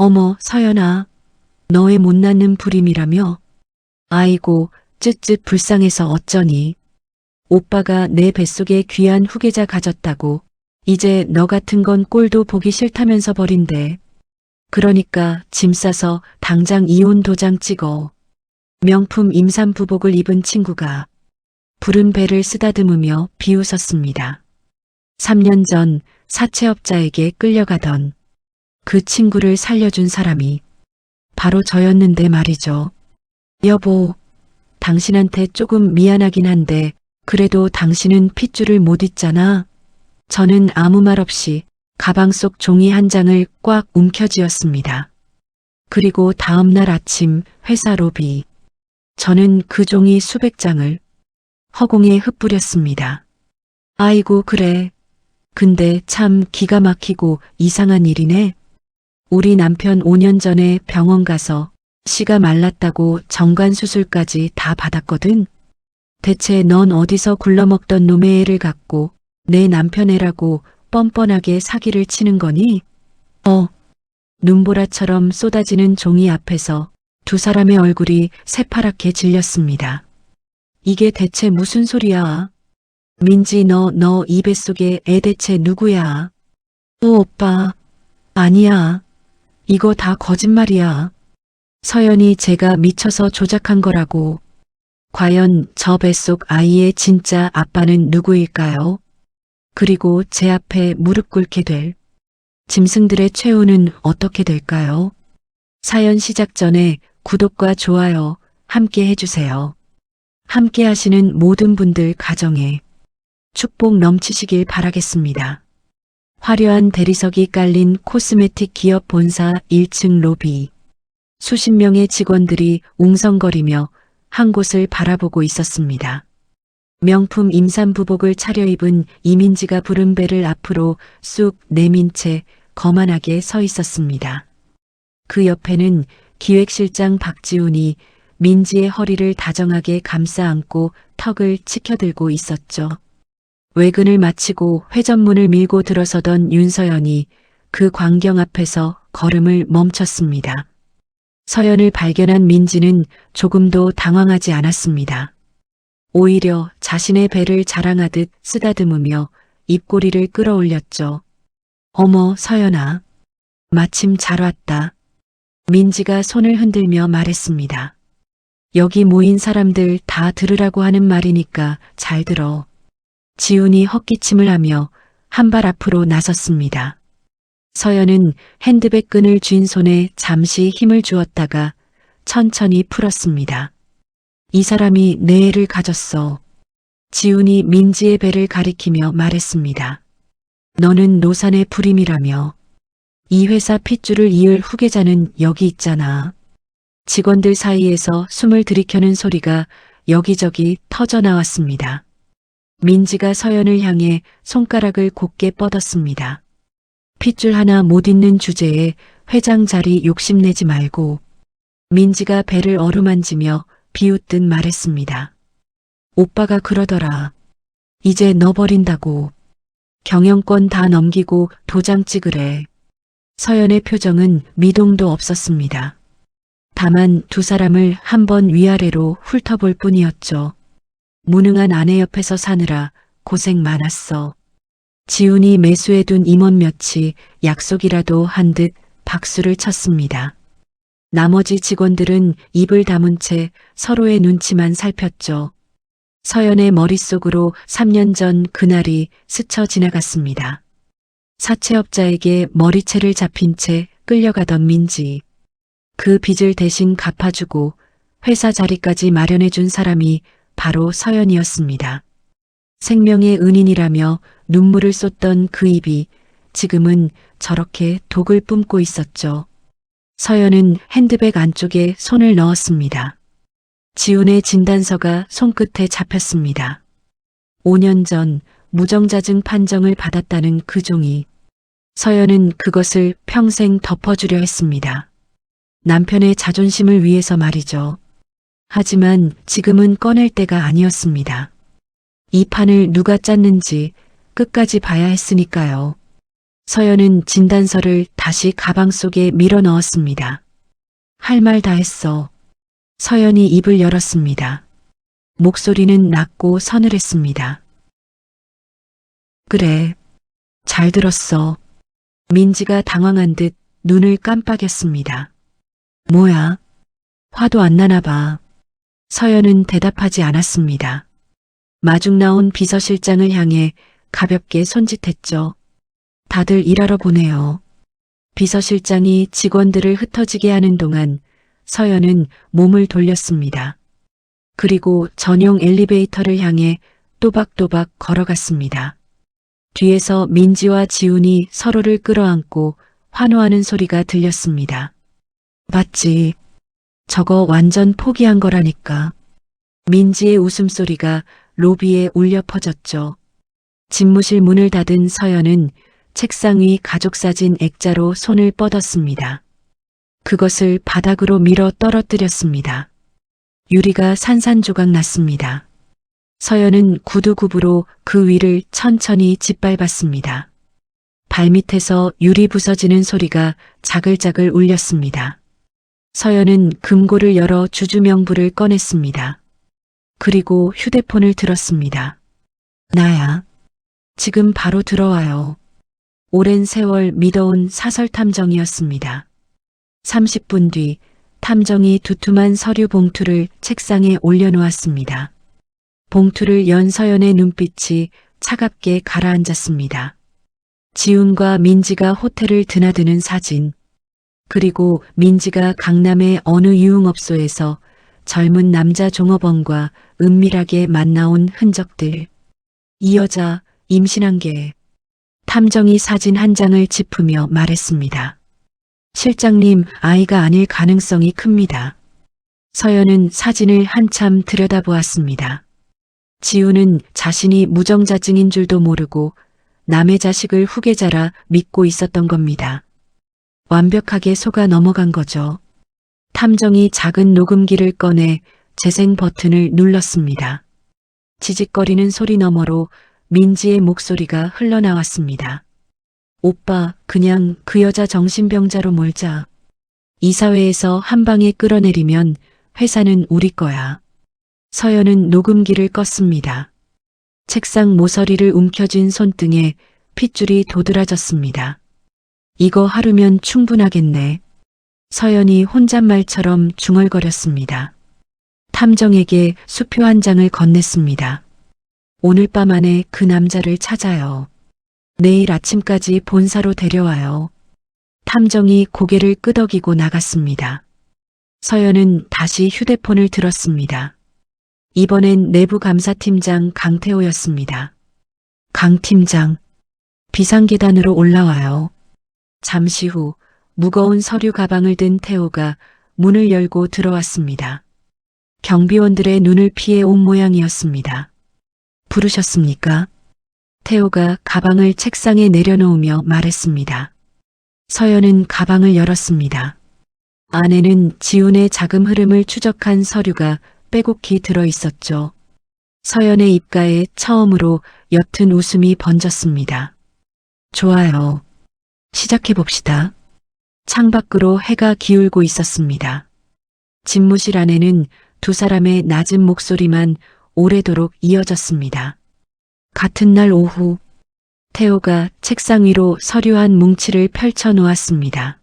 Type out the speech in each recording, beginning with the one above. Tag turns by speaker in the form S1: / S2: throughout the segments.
S1: 어머, 서연아. 너의 못났는 불임이라며? 아이고, 쯧쯧 불쌍해서 어쩌니. 오빠가 내 뱃속에 귀한 후계자 가졌다고 이제 너 같은 건 꼴도 보기 싫다면서 버린대. 그러니까 짐 싸서 당장 이혼 도장 찍어. 명품 임산부복을 입은 친구가 부른 배를 쓰다듬으며 비웃었습니다. 3년 전 사채업자에게 끌려가던 그 친구를 살려준 사람이 바로 저였는데 말이죠. 여보, 당신한테 조금 미안하긴 한데 그래도 당신은 핏줄을 못 잇잖아. 저는 아무 말 없이 가방 속 종이 한 장을 꽉 움켜쥐었습니다. 그리고 다음 날 아침 회사 로비. 저는 그 종이 수백 장을 허공에 흩뿌렸습니다. 아이고 그래. 근데 참 기가 막히고 이상한 일이네. 우리 남편 5년 전에 병원 가서 씨가 말랐다고 정관수술까지 다 받았거든. 대체 넌 어디서 굴러먹던 놈의 애를 갖고 내 남편 애라고 뻔뻔하게 사기를 치는 거니? 눈보라처럼 쏟아지는 종이 앞에서 두 사람의 얼굴이 새파랗게 질렸습니다. 이게 대체 무슨 소리야? 민지 너 이 뱃속에 애 대체 누구야? 오빠. 아니야. 이거 다 거짓말이야. 서연이 제가 미쳐서 조작한 거라고. 과연 저 뱃속 아이의 진짜 아빠는 누구일까요? 그리고 제 앞에 무릎 꿇게 될 짐승들의 최후는 어떻게 될까요? 사연 시작 전에 구독과 좋아요 함께 해주세요. 함께 하시는 모든 분들 가정에 축복 넘치시길 바라겠습니다. 화려한 대리석이 깔린 코스메틱 기업 본사 1층 로비. 수십 명의 직원들이 웅성거리며 한 곳을 바라보고 있었습니다. 명품 임산부복을 차려입은 이민지가 부른 배를 앞으로 쑥 내민 채 거만하게 서 있었습니다. 그 옆에는 기획실장 박지훈이 민지의 허리를 다정하게 감싸 안고 턱을 치켜들고 있었죠. 외근을 마치고 회전문을 밀고 들어서던 윤서연이 그 광경 앞에서 걸음을 멈췄습니다. 서연을 발견한 민지는 조금도 당황하지 않았습니다. 오히려 자신의 배를 자랑하듯 쓰다듬으며 입꼬리를 끌어올렸죠. 어머, 서연아. 마침 잘 왔다. 민지가 손을 흔들며 말했습니다. 여기 모인 사람들 다 들으라고 하는 말이니까 잘 들어. 지훈이 헛기침을 하며 한 발 앞으로 나섰습니다. 서연은 핸드백 끈을 쥔 손에 잠시 힘을 주었다가 천천히 풀었습니다. 이 사람이 내 애를 가졌어. 지훈이 민지의 배를 가리키며 말했습니다. 너는 노산의 불임이라며. 이 회사 핏줄을 이을 후계자는 여기 있잖아. 직원들 사이에서 숨을 들이켜는 소리가 여기저기 터져 나왔습니다. 민지가 서연을 향해 손가락을 곧게 뻗었습니다. 핏줄 하나 못 잇는 주제에 회장 자리 욕심내지 말고. 민지가 배를 어루만지며 비웃듯 말했습니다. 오빠가 그러더라. 이제 너 버린다고. 경영권 다 넘기고 도장 찍으래. 서연의 표정은 미동도 없었습니다. 다만 두 사람을 한번 위아래로 훑어볼 뿐이었죠. 무능한 아내 옆에서 사느라 고생 많았어. 지훈이 매수해둔 임원 몇이 약속이라도 한 듯 박수를 쳤습니다. 나머지 직원들은 입을 다문 채 서로의 눈치만 살폈죠. 서연의 머릿속으로 3년 전 그날이 스쳐 지나갔습니다. 사채업자에게 머리채를 잡힌 채 끌려가던 민지. 그 빚을 대신 갚아주고 회사 자리까지 마련해준 사람이 바로 서연이었습니다. 생명의 은인이라며 눈물을 쏟던 그 입이 지금은 저렇게 독을 뿜고 있었죠. 서연은 핸드백 안쪽에 손을 넣었습니다. 지훈의 진단서가 손끝에 잡혔습니다. 5년 전 무정자증 판정을 받았다는 그 종이. 서연은 그것을 평생 덮어주려 했습니다. 남편의 자존심을 위해서 말이죠. 하지만 지금은 꺼낼 때가 아니었습니다. 이 판을 누가 짰는지 끝까지 봐야 했으니까요. 서연은 진단서를 다시 가방 속에 밀어 넣었습니다. 할 말 다 했어. 서연이 입을 열었습니다. 목소리는 낮고 서늘했습니다. 그래. 잘 들었어. 민지가 당황한 듯 눈을 깜빡였습니다. 뭐야? 화도 안 나나 봐. 서연은 대답하지 않았습니다. 마중 나온 비서실장을 향해 가볍게 손짓했죠. 다들 일하러 보내요. 비서실장이 직원들을 흩어지게 하는 동안 서연은 몸을 돌렸습니다. 그리고 전용 엘리베이터를 향해 또박또박 걸어갔습니다. 뒤에서 민지와 지훈이 서로를 끌어안고 환호하는 소리가 들렸습니다. 맞지? 저거 완전 포기한 거라니까. 민지의 웃음소리가 로비에 울려 퍼졌죠. 집무실 문을 닫은 서연은 책상 위 가족사진 액자로 손을 뻗었습니다. 그것을 바닥으로 밀어 떨어뜨렸습니다. 유리가 산산조각 났습니다. 서연은 구두굽으로 그 위를 천천히 짓밟았습니다. 발밑에서 유리 부서지는 소리가 자글자글 울렸습니다. 서연은 금고를 열어 주주명부를 꺼냈습니다. 그리고 휴대폰을 들었습니다. 나야. 지금 바로 들어와요. 오랜 세월 믿어온 사설 탐정이었습니다. 30분 뒤 탐정이 두툼한 서류 봉투를 책상에 올려놓았습니다. 봉투를 연 서연의 눈빛이 차갑게 가라앉았습니다. 지훈과 민지가 호텔을 드나드는 사진, 그리고 민지가 강남의 어느 유흥업소에서 젊은 남자 종업원과 은밀하게 만나온 흔적들. 이 여자 임신한 게. 탐정이 사진 한 장을 짚으며 말했습니다. 실장님, 아이가 아닐 가능성이 큽니다. 서연은 사진을 한참 들여다보았습니다. 지훈은 자신이 무정자증인 줄도 모르고 남의 자식을 후계자라 믿고 있었던 겁니다. 완벽하게 속아 넘어간 거죠. 탐정이 작은 녹음기를 꺼내 재생 버튼을 눌렀습니다. 지직거리는 소리 너머로 민지의 목소리가 흘러나왔습니다. 오빠, 그냥 그 여자 정신병자로 몰자. 이사회에서 한 방에 끌어내리면 회사는 우리 거야. 서연은 녹음기를 껐습니다. 책상 모서리를 움켜쥔 손등에 핏줄이 도드라졌습니다. 이거 하루면 충분하겠네. 서연이 혼잣말처럼 중얼거렸습니다. 탐정에게 수표 한 장을 건넸습니다. 오늘 밤 안에 그 남자를 찾아요. 내일 아침까지 본사로 데려와요. 탐정이 고개를 끄덕이고 나갔습니다. 서연은 다시 휴대폰을 들었습니다. 이번엔 내부감사팀장 강태호였습니다. 강 팀장, 비상계단으로 올라와요. 잠시 후 무거운 서류 가방을 든 태호가 문을 열고 들어왔습니다. 경비원들의 눈을 피해 온 모양이었습니다. 부르셨습니까? 태호가 가방을 책상에 내려놓으며 말했습니다. 서연은 가방을 열었습니다. 안에는 지훈의 자금 흐름을 추적한 서류가 빼곡히 들어있었죠. 서연의 입가에 처음으로 옅은 웃음이 번졌습니다. 좋아요. 시작해봅시다. 창밖으로 해가 기울고 있었습니다. 집무실 안에는 두 사람의 낮은 목소리만 오래도록 이어졌습니다. 같은 날 오후, 태호가 책상 위로 서류 한 뭉치를 펼쳐 놓았습니다.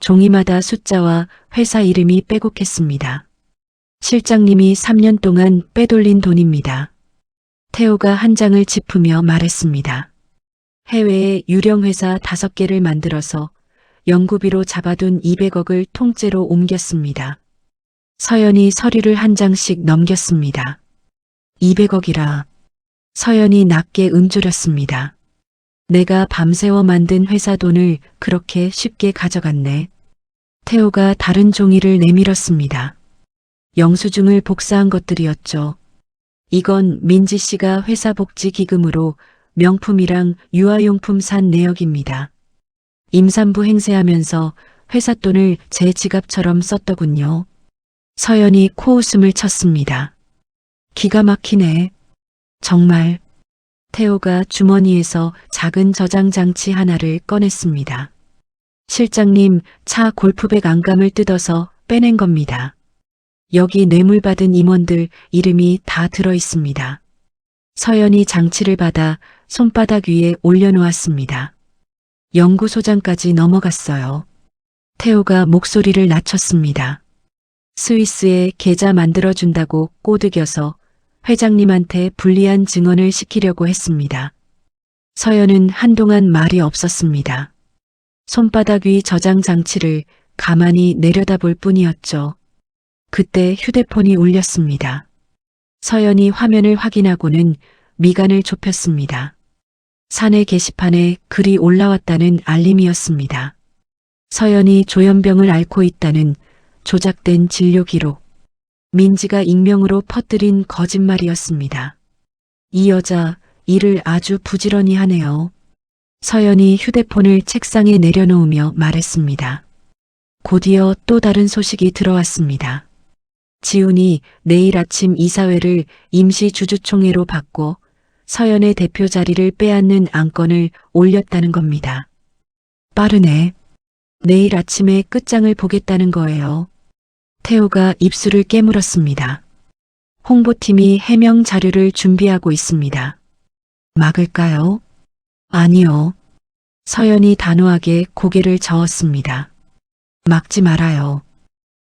S1: 종이마다 숫자와 회사 이름이 빼곡했습니다. 실장님이 3년 동안 빼돌린 돈입니다. 태호가 한 장을 짚으며 말했습니다. 해외에 유령 회사 5개를 만들어서 연구비로 잡아둔 200억을 통째로 옮겼습니다. 서연이 서류를 한 장씩 넘겼습니다. 200억이라. 서연이 낮게 움조렸습니다. 내가 밤새워 만든 회사 돈을 그렇게 쉽게 가져갔네. 태호가 다른 종이를 내밀었습니다. 영수증을 복사한 것들이었죠. 이건 민지 씨가 회사 복지 기금으로 명품이랑 유아용품 산 내역입니다. 임산부 행세하면서 회사 돈을 제 지갑처럼 썼더군요. 서연이 코웃음을 쳤습니다. 기가 막히네. 정말. 태호가 주머니에서 작은 저장 장치 하나를 꺼냈습니다. 실장님, 차 골프백 안감을 뜯어서 빼낸 겁니다. 여기 뇌물받은 임원들 이름이 다 들어 있습니다. 서연이 장치를 받아 손바닥 위에 올려놓았습니다. 연구소장까지 넘어갔어요. 태호가 목소리를 낮췄습니다. 스위스에 계좌 만들어준다고 꼬드겨서 회장님한테 불리한 증언을 시키려고 했습니다. 서연은 한동안 말이 없었습니다. 손바닥 위 저장 장치를 가만히 내려다볼 뿐이었죠. 그때 휴대폰이 울렸습니다. 서연이 화면을 확인하고는 미간을 좁혔습니다. 사내 게시판에 글이 올라왔다는 알림이었습니다. 서연이 조현병을 앓고 있다는 조작된 진료 기록. 민지가 익명으로 퍼뜨린 거짓말이었습니다. 이 여자 일을 아주 부지런히 하네요. 서연이 휴대폰을 책상에 내려놓으며 말했습니다. 곧이어 또 다른 소식이 들어왔습니다. 지훈이 내일 아침 이사회를 임시 주주총회로 바꿔 서연의 대표 자리를 빼앗는 안건을 올렸다는 겁니다. 빠르네. 내일 아침에 끝장을 보겠다는 거예요. 태호가 입술을 깨물었습니다. 홍보팀이 해명 자료를 준비하고 있습니다. 막을까요? 아니요. 서연이 단호하게 고개를 저었습니다. 막지 말아요.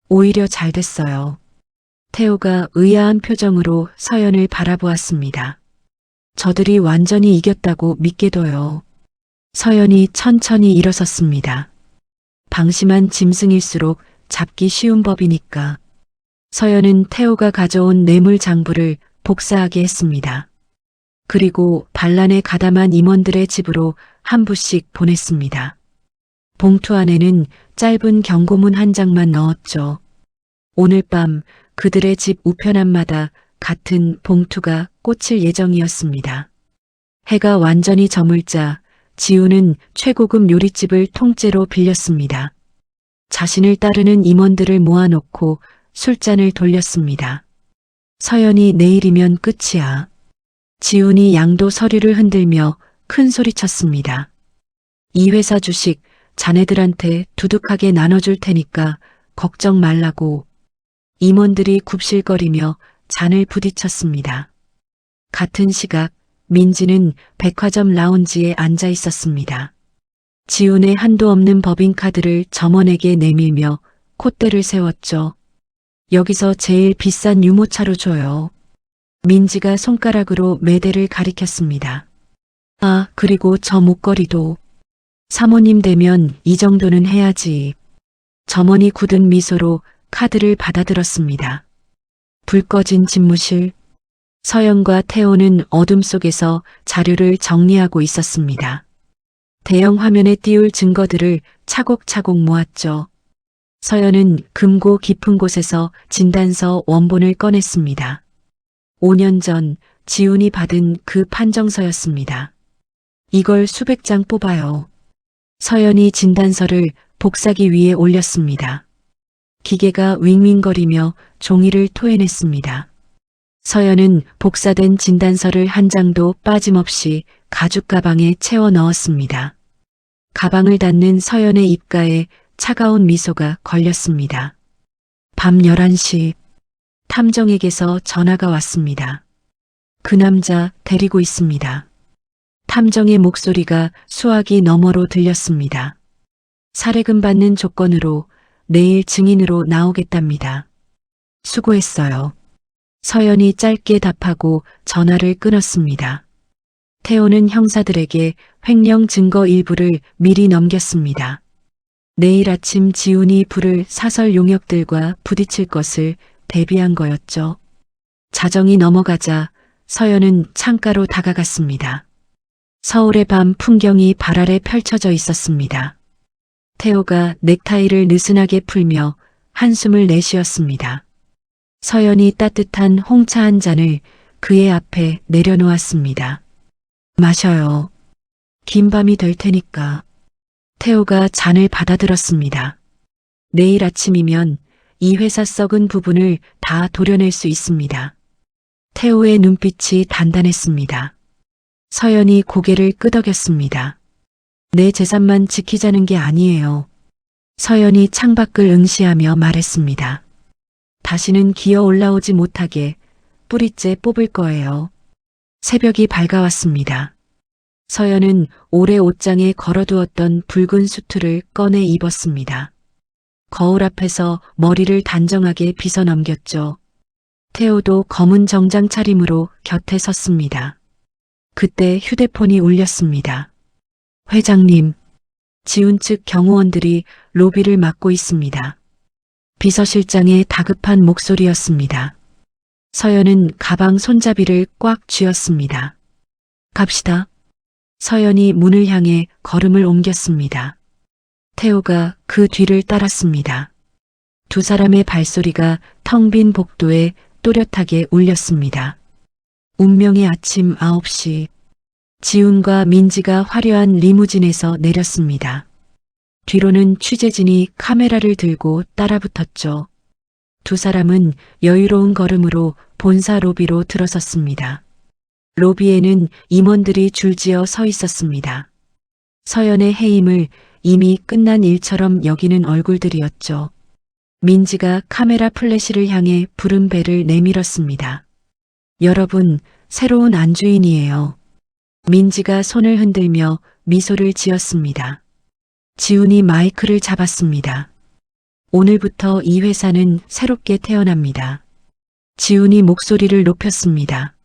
S1: 오히려 잘 됐어요. 태호가 의아한 표정으로 서연을 바라보았습니다. 저들이 완전히 이겼다고 믿게 둬요. 서연이 천천히 일어섰습니다. 방심한 짐승일수록 잡기 쉬운 법이니까. 서연은 태호가 가져온 뇌물 장부를 복사하게 했습니다. 그리고 반란에 가담한 임원들의 집으로 한 부씩 보냈습니다. 봉투 안에는 짧은 경고문 한 장만 넣었죠. 오늘 밤 그들의 집 우편함마다 같은 봉투가 꽂힐 예정이었습니다. 해가 완전히 저물자 지우는 최고급 요리집을 통째로 빌렸습니다. 자신을 따르는 임원들을 모아놓고 술잔을 돌렸습니다. 서연이 내일이면 끝이야. 지훈이 양도 서류를 흔들며 큰 소리쳤습니다. 이 회사 주식 자네들한테 두둑하게 나눠줄 테니까 걱정 말라고. 임원들이 굽실거리며 잔을 부딪혔습니다. 같은 시각 민지는 백화점 라운지에 앉아 있었습니다. 지훈의 한도 없는 법인카드를 점원에게 내밀며 콧대를 세웠죠. 여기서 제일 비싼 유모차로 줘요. 민지가 손가락으로 매대를 가리켰습니다. 아, 그리고 저 목걸이도. 사모님 되면 이 정도는 해야지. 점원이 굳은 미소로 카드를 받아들었습니다. 불 꺼진 집무실. 서연과 태호는 어둠 속에서 자료를 정리하고 있었습니다. 대형 화면에 띄울 증거들을 차곡차곡 모았죠. 서연은 금고 깊은 곳에서 진단서 원본을 꺼냈습니다. 5년 전 지훈이 받은 그 판정서였습니다. 이걸 수백 장 뽑아요. 서연이 진단서를 복사기 위에 올렸습니다. 기계가 윙윙거리며 종이를 토해냈습니다. 서연은 복사된 진단서를 한 장도 빠짐없이 가죽 가방에 채워 넣었습니다. 가방을 닫는 서연의 입가에 차가운 미소가 걸렸습니다. 밤 11시 탐정에게서 전화가 왔습니다. 그 남자 데리고 있습니다. 탐정의 목소리가 수화기 너머로 들렸습니다. 살해금 받는 조건으로 내일 증인으로 나오겠답니다. 수고했어요. 서연이 짧게 답하고 전화를 끊었습니다. 태호는 형사들에게 횡령 증거 일부를 미리 넘겼습니다. 내일 아침 지훈이 부를 사설 용역들과 부딪힐 것을 대비한 거였죠. 자정이 넘어가자 서연은 창가로 다가갔습니다. 서울의 밤 풍경이 발 아래 펼쳐져 있었습니다. 태호가 넥타이를 느슨하게 풀며 한숨을 내쉬었습니다. 서연이 따뜻한 홍차 한 잔을 그의 앞에 내려놓았습니다. 마셔요. 긴 밤이 될 테니까. 태호가 잔을 받아들었습니다. 내일 아침이면 이 회사 썩은 부분을 다 도려낼 수 있습니다. 태호의 눈빛이 단단했습니다. 서연이 고개를 끄덕였습니다. 내 재산만 지키자는 게 아니에요. 서연이 창밖을 응시하며 말했습니다. 다시는 기어 올라오지 못하게 뿌리째 뽑을 거예요. 새벽이 밝아왔습니다. 서연은 오래 옷장에 걸어두었던 붉은 수트를 꺼내 입었습니다. 거울 앞에서 머리를 단정하게 빗어 넘겼죠. 태호도 검은 정장 차림으로 곁에 섰습니다. 그때 휴대폰이 울렸습니다. 회장님, 지훈 측 경호원들이 로비를 막고 있습니다. 비서실장의 다급한 목소리였습니다. 서연은 가방 손잡이를 꽉 쥐었습니다. 갑시다. 서연이 문을 향해 걸음을 옮겼습니다. 태호가 그 뒤를 따랐습니다. 두 사람의 발소리가 텅 빈 복도에 또렷하게 울렸습니다. 운명의 아침 9시. 지훈과 민지가 화려한 리무진에서 내렸습니다. 뒤로는 취재진이 카메라를 들고 따라붙었죠. 두 사람은 여유로운 걸음으로 본사 로비로 들어섰습니다. 로비에는 임원들이 줄지어 서 있었습니다. 서연의 해임을 이미 끝난 일처럼 여기는 얼굴들이었죠. 민지가 카메라 플래시를 향해 부른 배를 내밀었습니다. 여러분, 새로운 안주인이에요. 민지가 손을 흔들며 미소를 지었습니다. 지훈이 마이크를 잡았습니다. 오늘부터 이 회사는 새롭게 태어납니다. 지훈이 목소리를 높였습니다.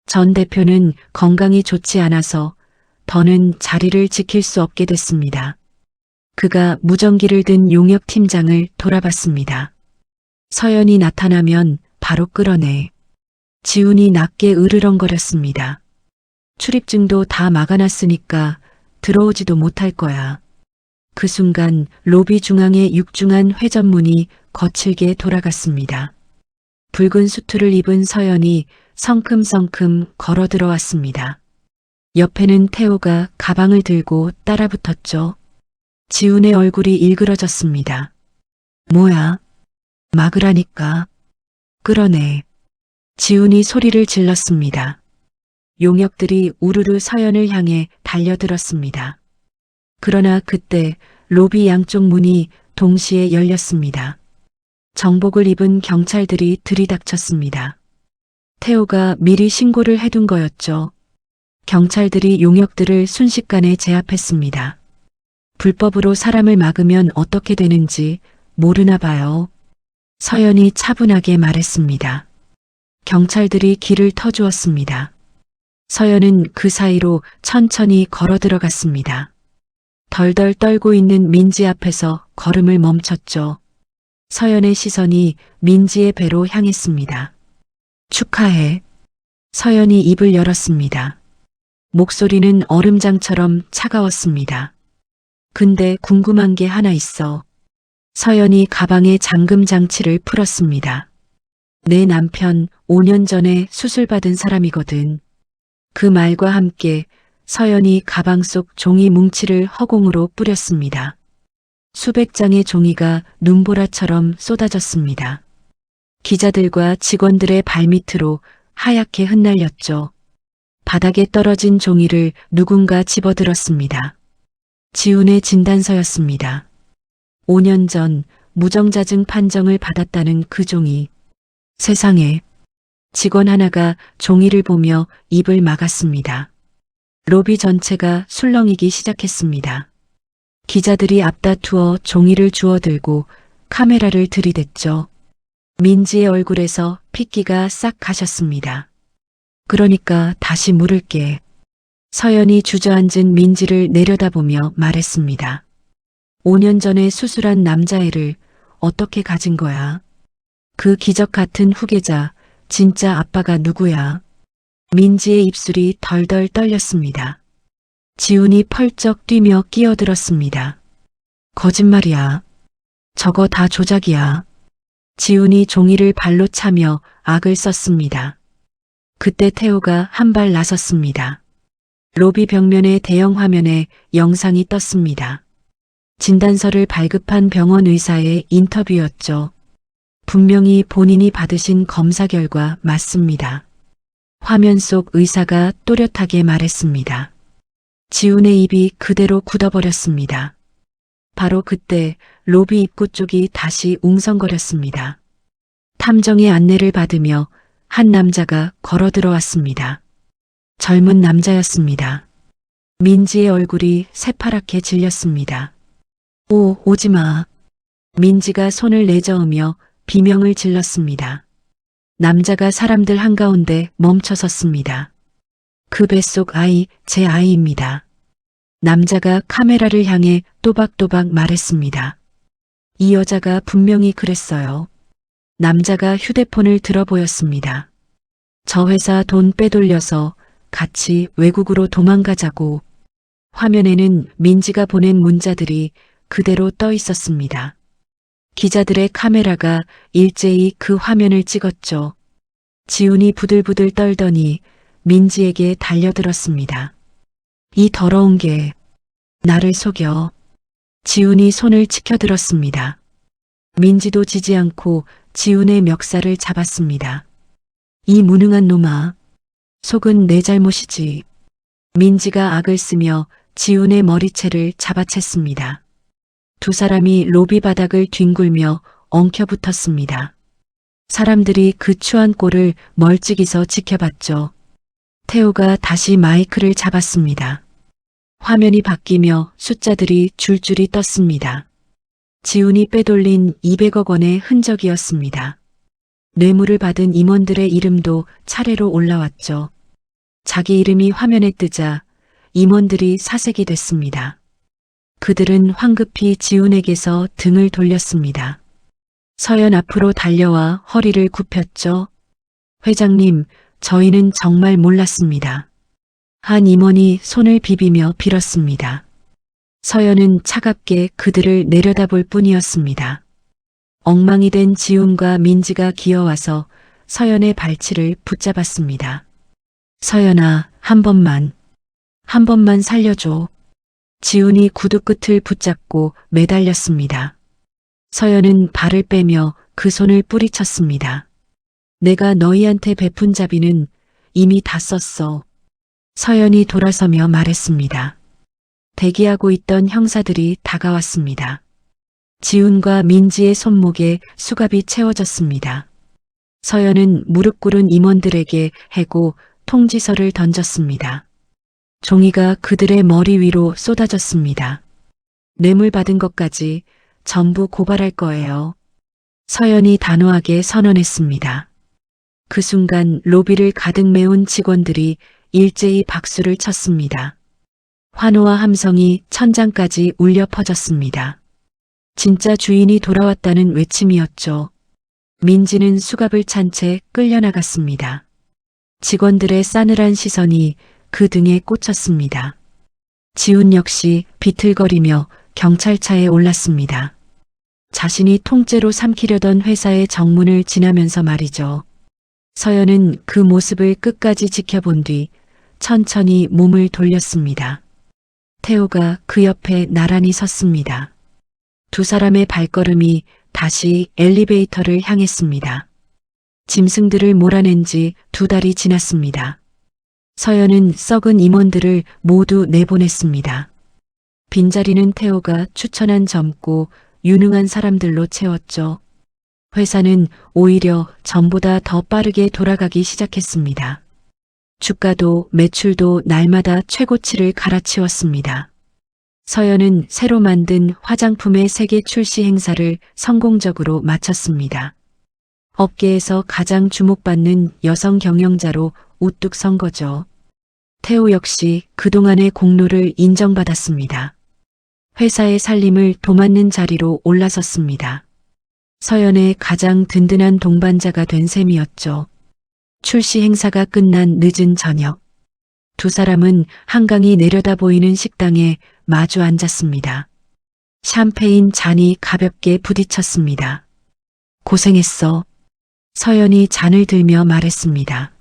S1: 전 대표는 건강이 좋지 않아서 더는 자리를 지킬 수 없게 됐습니다. 그가 무전기를 든 용역 팀장을 돌아봤습니다. 서연이 나타나면 바로 끌어내. 지훈이 낮게 으르렁거렸습니다. 출입증도 다 막아놨으니까 들어오지도 못할 거야. 그 순간 로비 중앙의 육중한 회전문이 거칠게 돌아갔습니다. 붉은 수트를 입은 서연이 성큼성큼 걸어 들어왔습니다. 옆에는 태호가 가방을 들고 따라붙었죠. 지훈의 얼굴이 일그러졌습니다. 뭐야? 막으라니까. 끌어내. 지훈이 소리를 질렀습니다. 용역들이 우르르 서연을 향해 달려들었습니다. 그러나 그때 로비 양쪽 문이 동시에 열렸습니다. 정복을 입은 경찰들이 들이닥쳤습니다. 태호가 미리 신고를 해둔 거였죠. 경찰들이 용역들을 순식간에 제압했습니다. 불법으로 사람을 막으면 어떻게 되는지 모르나 봐요. 서연이 차분하게 말했습니다. 경찰들이 길을 터주었습니다. 서연은 그 사이로 천천히 걸어 들어갔습니다. 덜덜 떨고 있는 민지 앞에서 걸음을 멈췄죠. 서연의 시선이 민지의 배로 향했습니다. 축하해. 서연이 입을 열었습니다. 목소리는 얼음장처럼 차가웠습니다. 근데 궁금한 게 하나 있어. 서연이 가방에 잠금 장치를 풀었습니다. 내 남편 5년 전에 수술받은 사람이거든. 그 말과 함께 서연이 가방 속 종이 뭉치를 허공으로 뿌렸습니다. 수백 장의 종이가 눈보라처럼 쏟아졌습니다. 기자들과 직원들의 발밑으로 하얗게 흩날렸죠. 바닥에 떨어진 종이를 누군가 집어들었습니다. 지훈의 진단서였습니다. 5년 전 무정자증 판정을 받았다는 그 종이. 세상에. 직원 하나가 종이를 보며 입을 막았습니다. 로비 전체가 술렁이기 시작했습니다. 기자들이 앞다투어 종이를 주워들고 카메라를 들이댔죠. 민지의 얼굴에서 핏기가 싹 가셨습니다. 그러니까 다시 물을게. 서연이 주저앉은 민지를 내려다보며 말했습니다. 5년 전에 수술한 남자애를 어떻게 가진 거야? 그 기적 같은 후계자, 진짜 아빠가 누구야? 민지의 입술이 덜덜 떨렸습니다. 지훈이 펄쩍 뛰며 끼어들었습니다. 거짓말이야. 저거 다 조작이야. 지훈이 종이를 발로 차며 악을 썼습니다. 그때 태호가 한 발 나섰습니다. 로비 벽면의 대형 화면에 영상이 떴습니다. 진단서를 발급한 병원 의사의 인터뷰였죠. 분명히 본인이 받으신 검사 결과 맞습니다. 화면 속 의사가 또렷하게 말했습니다. 지훈의 입이 그대로 굳어버렸습니다. 바로 그때 로비 입구 쪽이 다시 웅성거렸습니다. 탐정의 안내를 받으며 한 남자가 걸어 들어왔습니다. 젊은 남자였습니다. 민지의 얼굴이 새파랗게 질렸습니다. 오, 오지마. 민지가 손을 내저으며 비명을 질렀습니다. 남자가 사람들 한가운데 멈춰 섰습니다. 그 뱃속 아이, 제 아이입니다. 남자가 카메라를 향해 또박또박 말했습니다. 이 여자가 분명히 그랬어요. 남자가 휴대폰을 들어 보였습니다. 저 회사 돈 빼돌려서 같이 외국으로 도망가자고. 화면에는 민지가 보낸 문자들이 그대로 떠 있었습니다. 기자들의 카메라가 일제히 그 화면을 찍었죠. 지훈이 부들부들 떨더니 민지에게 달려들었습니다. 이 더러운 게 나를 속여. 지훈이 손을 치켜들었습니다. 민지도 지지 않고 지훈의 멱살을 잡았습니다. 이 무능한 놈아. 속은 내 잘못이지. 민지가 악을 쓰며 지훈의 머리채를 잡아챘습니다. 두 사람이 로비 바닥을 뒹굴며 엉켜붙었습니다. 사람들이 그 추한 꼴을 멀찍이서 지켜봤죠. 태호가 다시 마이크를 잡았습니다. 화면이 바뀌며 숫자들이 줄줄이 떴습니다. 지훈이 빼돌린 200억 원의 흔적이었습니다. 뇌물을 받은 임원들의 이름도 차례로 올라왔죠. 자기 이름이 화면에 뜨자 임원들이 사색이 됐습니다. 그들은 황급히 지훈에게서 등을 돌렸습니다. 서연 앞으로 달려와 허리를 굽혔죠. 회장님, 저희는 정말 몰랐습니다. 한 임원이 손을 비비며 빌었습니다. 서연은 차갑게 그들을 내려다볼 뿐이었습니다. 엉망이 된 지훈과 민지가 기어와서 서연의 발치를 붙잡았습니다. 서연아, 한 번만 살려줘. 지훈이 구두 끝을 붙잡고 매달렸습니다. 서연은 발을 빼며 그 손을 뿌리쳤습니다. 내가 너희한테 베푼 자비는 이미 다 썼어. 서연이 돌아서며 말했습니다. 대기하고 있던 형사들이 다가왔습니다. 지훈과 민지의 손목에 수갑이 채워졌습니다. 서연은 무릎 꿇은 임원들에게 해고 통지서를 던졌습니다. 종이가 그들의 머리 위로 쏟아졌습니다. 뇌물 받은 것까지 전부 고발할 거예요. 서연이 단호하게 선언했습니다. 그 순간 로비를 가득 메운 직원들이 일제히 박수를 쳤습니다. 환호와 함성이 천장까지 울려 퍼졌습니다. 진짜 주인이 돌아왔다는 외침이었죠. 민지는 수갑을 찬 채 끌려나갔습니다. 직원들의 싸늘한 시선이 그 등에 꽂혔습니다. 지훈 역시 비틀거리며 경찰차에 올랐습니다. 자신이 통째로 삼키려던 회사의 정문을 지나면서 말이죠. 서연은 그 모습을 끝까지 지켜본 뒤 천천히 몸을 돌렸습니다. 태호가 그 옆에 나란히 섰습니다. 두 사람의 발걸음이 다시 엘리베이터를 향했습니다. 짐승들을 몰아낸 지 2달이 지났습니다. 서연은 썩은 임원들을 모두 내보냈습니다. 빈자리는 태호가 추천한 젊고 유능한 사람들로 채웠죠. 회사는 오히려 전보다 더 빠르게 돌아가기 시작했습니다. 주가도 매출도 날마다 최고치를 갈아치웠습니다. 서연은 새로 만든 화장품의 세계 출시 행사를 성공적으로 마쳤습니다. 업계에서 가장 주목받는 여성 경영자로 우뚝 선 거죠. 태호 역시 그동안의 공로를 인정받았습니다. 회사의 살림을 도맡는 자리로 올라섰습니다. 서연의 가장 든든한 동반자가 된 셈이었죠. 출시 행사가 끝난 늦은 저녁. 두 사람은 한강이 내려다 보이는 식당에 마주 앉았습니다. 샴페인 잔이 가볍게 부딪혔습니다. 고생했어. 서연이 잔을 들며 말했습니다.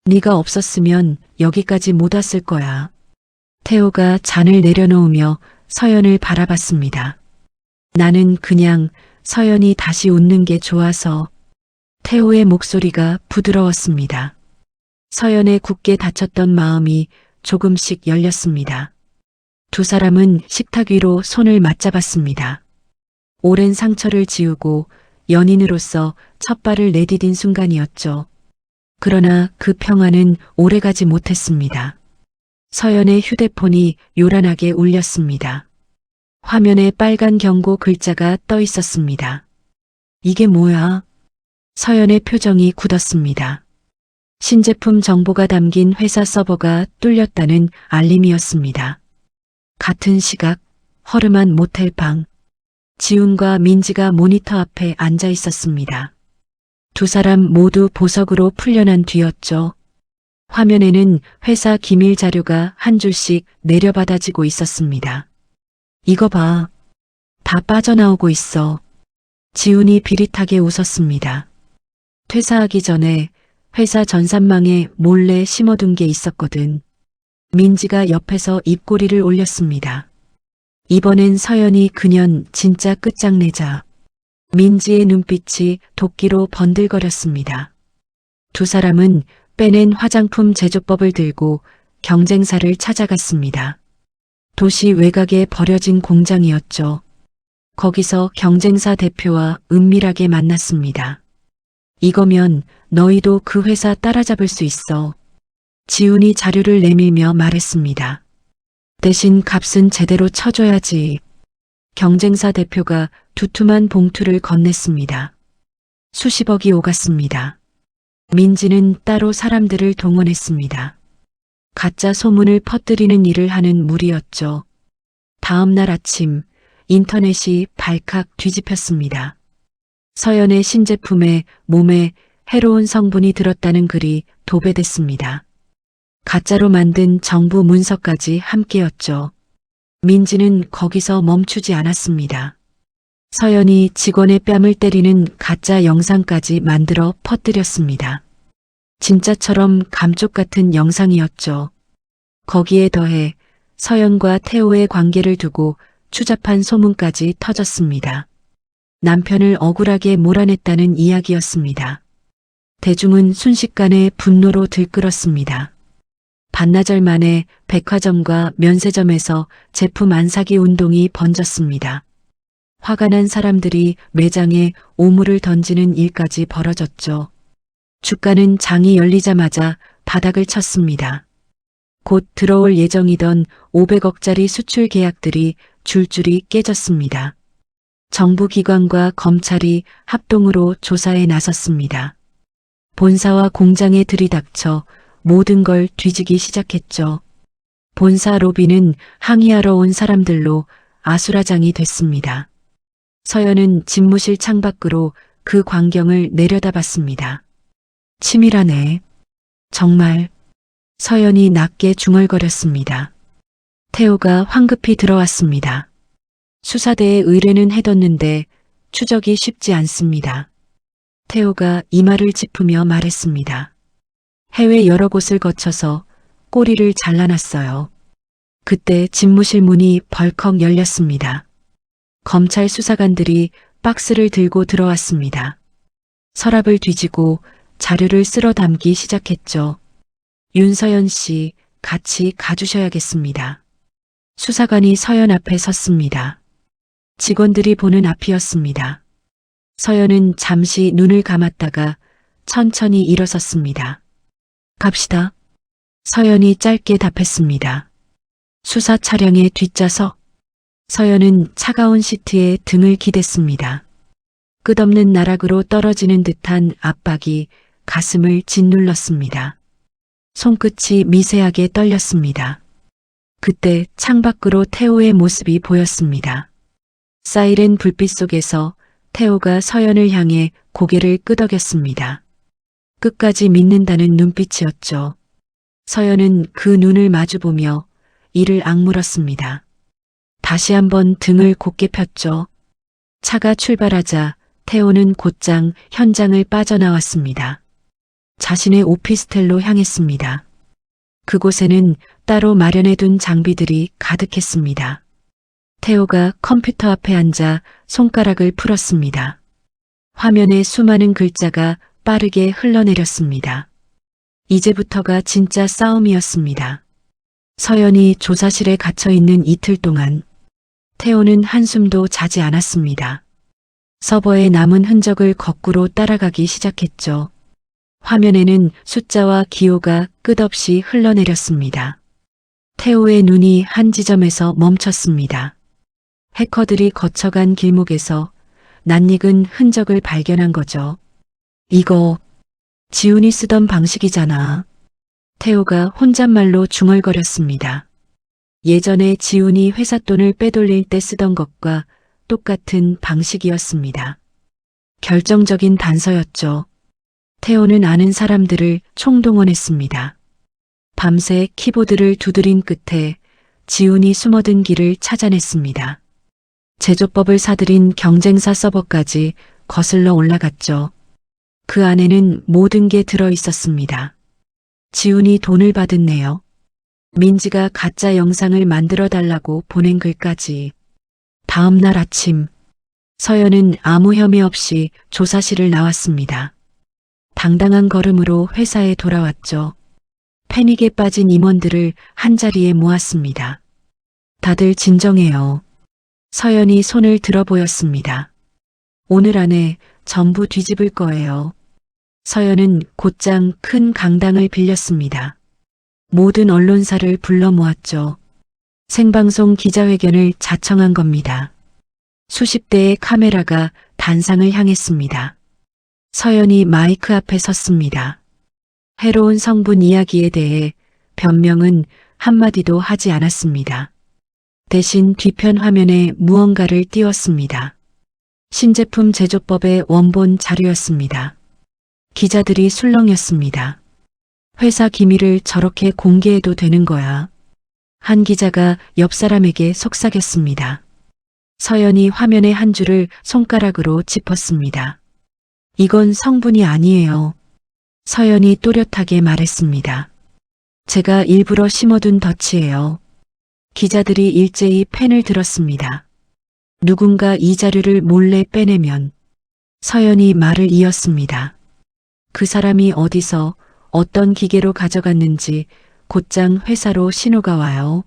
S1: 네가 없었으면 여기까지 못 왔을 거야. 태호가 잔을 내려놓으며 서연을 바라봤습니다. 나는 그냥 서연이 다시 웃는 게 좋아서. 태호의 목소리가 부드러웠습니다. 서연의 굳게 닫혔던 마음이 조금씩 열렸습니다. 두 사람은 식탁 위로 손을 맞잡았습니다. 오랜 상처를 지우고 연인으로서 첫 발을 내디딘 순간이었죠. 그러나 그 평화는 오래가지 못했습니다. 서연의 휴대폰이 요란하게 울렸습니다. 화면에 빨간 경고 글자가 떠 있었습니다. 이게 뭐야? 서연의 표정이 굳었습니다. 신제품 정보가 담긴 회사 서버가 뚫렸다는 알림이었습니다. 같은 시각 허름한 모텔 방. 지훈과 민지가 모니터 앞에 앉아 있었습니다. 두 사람 모두 보석으로 풀려난 뒤였죠. 화면에는 회사 기밀 자료가 한 줄씩 내려받아지고 있었습니다. 이거 봐. 다 빠져나오고 있어. 지훈이 비릿하게 웃었습니다. 퇴사하기 전에 회사 전산망에 몰래 심어둔 게 있었거든. 민지가 옆에서 입꼬리를 올렸습니다. 이번엔 서연이 그년 진짜 끝장내자. 민지의 눈빛이 도끼로 번들거렸습니다. 두 사람은 빼낸 화장품 제조법을 들고 경쟁사를 찾아갔습니다. 도시 외곽에 버려진 공장이었죠. 거기서 경쟁사 대표와 은밀하게 만났습니다. 이거면 너희도 그 회사 따라잡을 수 있어. 지훈이 자료를 내밀며 말했습니다. 대신 값은 제대로 쳐줘야지. 경쟁사 대표가 두툼한 봉투를 건넸습니다. 수십억이 오갔습니다. 민지는 따로 사람들을 동원했습니다. 가짜 소문을 퍼뜨리는 일을 하는 무리였죠. 다음 날 아침 인터넷이 발칵 뒤집혔습니다. 서연의 신제품에 몸에 해로운 성분이 들었다는 글이 도배됐습니다. 가짜로 만든 정부 문서까지 함께였죠. 민지는 거기서 멈추지 않았습니다. 서연이 직원의 뺨을 때리는 가짜 영상까지 만들어 퍼뜨렸습니다. 진짜처럼 감쪽 같은 영상이었죠. 거기에 더해 서연과 태호의 관계를 두고 추잡한 소문까지 터졌습니다. 남편을 억울하게 몰아냈다는 이야기였습니다. 대중은 순식간에 분노로 들끓었습니다. 반나절 만에 백화점과 면세점에서 제품 안 사기 운동이 번졌습니다. 화가 난 사람들이 매장에 오물을 던지는 일까지 벌어졌죠. 주가는 장이 열리자마자 바닥을 쳤습니다. 곧 들어올 예정이던 500억짜리 수출 계약들이 줄줄이 깨졌습니다. 정부기관과 검찰이 합동으로 조사에 나섰습니다. 본사와 공장에 들이닥쳐 모든 걸 뒤지기 시작했죠. 본사 로비는 항의하러 온 사람들로 아수라장이 됐습니다. 서연은 집무실 창밖으로 그 광경을 내려다봤습니다. 치밀하네. 정말. 서연이 낮게 중얼거렸습니다. 태호가 황급히 들어왔습니다. 수사대에 의뢰는 해뒀는데 추적이 쉽지 않습니다. 태호가 이마를 짚으며 말했습니다. 해외 여러 곳을 거쳐서 꼬리를 잘라놨어요. 그때 집무실 문이 벌컥 열렸습니다. 검찰 수사관들이 박스를 들고 들어왔습니다. 서랍을 뒤지고 자료를 쓸어 담기 시작했죠. 윤서연 씨, 같이 가주셔야겠습니다. 수사관이 서연 앞에 섰습니다. 직원들이 보는 앞이었습니다. 서연은 잠시 눈을 감았다가 천천히 일어섰습니다. 갑시다. 서연이 짧게 답했습니다. 수사 차량의 뒷좌석. 서연은 차가운 시트에 등을 기댔습니다. 끝없는 나락으로 떨어지는 듯한 압박이 가슴을 짓눌렀습니다. 손끝이 미세하게 떨렸습니다. 그때 창밖으로 태호의 모습이 보였습니다. 사이렌 불빛 속에서 태호가 서연을 향해 고개를 끄덕였습니다. 끝까지 믿는다는 눈빛이었죠. 서연은 그 눈을 마주보며 이를 악물었습니다. 다시 한번 등을 곧게 폈죠. 차가 출발하자 태호는 곧장 현장을 빠져나왔습니다. 자신의 오피스텔로 향했습니다. 그곳에는 따로 마련해둔 장비들이 가득했습니다. 태호가 컴퓨터 앞에 앉아 손가락을 풀었습니다. 화면에 수많은 글자가 빠르게 흘러내렸습니다. 이제부터가 진짜 싸움이었습니다. 서연이 조사실에 갇혀 있는 이틀 동안 태호는 한숨도 자지 않았습니다. 서버에 남은 흔적을 거꾸로 따라가기 시작했죠. 화면에는 숫자와 기호가 끝없이 흘러내렸습니다. 태호의 눈이 한 지점에서 멈췄습니다. 해커들이 거쳐간 길목에서 낯익은 흔적을 발견한 거죠. 이거 지훈이 쓰던 방식이잖아. 태호가 혼잣말로 중얼거렸습니다. 예전에 지훈이 회사 돈을 빼돌릴 때 쓰던 것과 똑같은 방식이었습니다. 결정적인 단서였죠. 태호는 아는 사람들을 총동원했습니다. 밤새 키보드를 두드린 끝에 지훈이 숨어든 길을 찾아냈습니다. 제조법을 사들인 경쟁사 서버까지 거슬러 올라갔죠. 그 안에는 모든 게 들어 있었습니다. 지훈이 돈을 받은 내역, 민지가 가짜 영상을 만들어 달라고 보낸 글까지. 다음 날 아침, 서연은 아무 혐의 없이 조사실을 나왔습니다. 당당한 걸음으로 회사에 돌아왔죠. 패닉에 빠진 임원들을 한자리에 모았습니다. 다들 진정해요. 서연이 손을 들어 보였습니다. 오늘 안에 전부 뒤집을 거예요. 서연은 곧장 큰 강당을 빌렸습니다. 모든 언론사를 불러 모았죠. 생방송 기자회견을 자청한 겁니다. 수십 대의 카메라가 단상을 향했습니다. 서연이 마이크 앞에 섰습니다. 해로운 성분 이야기에 대해 변명은 한마디도 하지 않았습니다. 대신 뒤편 화면에 무언가를 띄웠습니다. 신제품 제조법의 원본 자료였습니다. 기자들이 술렁였습니다. 회사 기밀을 저렇게 공개해도 되는 거야. 한 기자가 옆 사람에게 속삭였습니다. 서연이 화면의 한 줄을 손가락으로 짚었습니다. 이건 성분이 아니에요. 서연이 또렷하게 말했습니다. 제가 일부러 심어둔 덫이에요. 기자들이 일제히 펜을 들었습니다. 누군가 이 자료를 몰래 빼내면 서연이 말을 이었습니다. 그 사람이 어디서 어떤 기계로 가져갔는지 곧장 회사로 신호가 와요.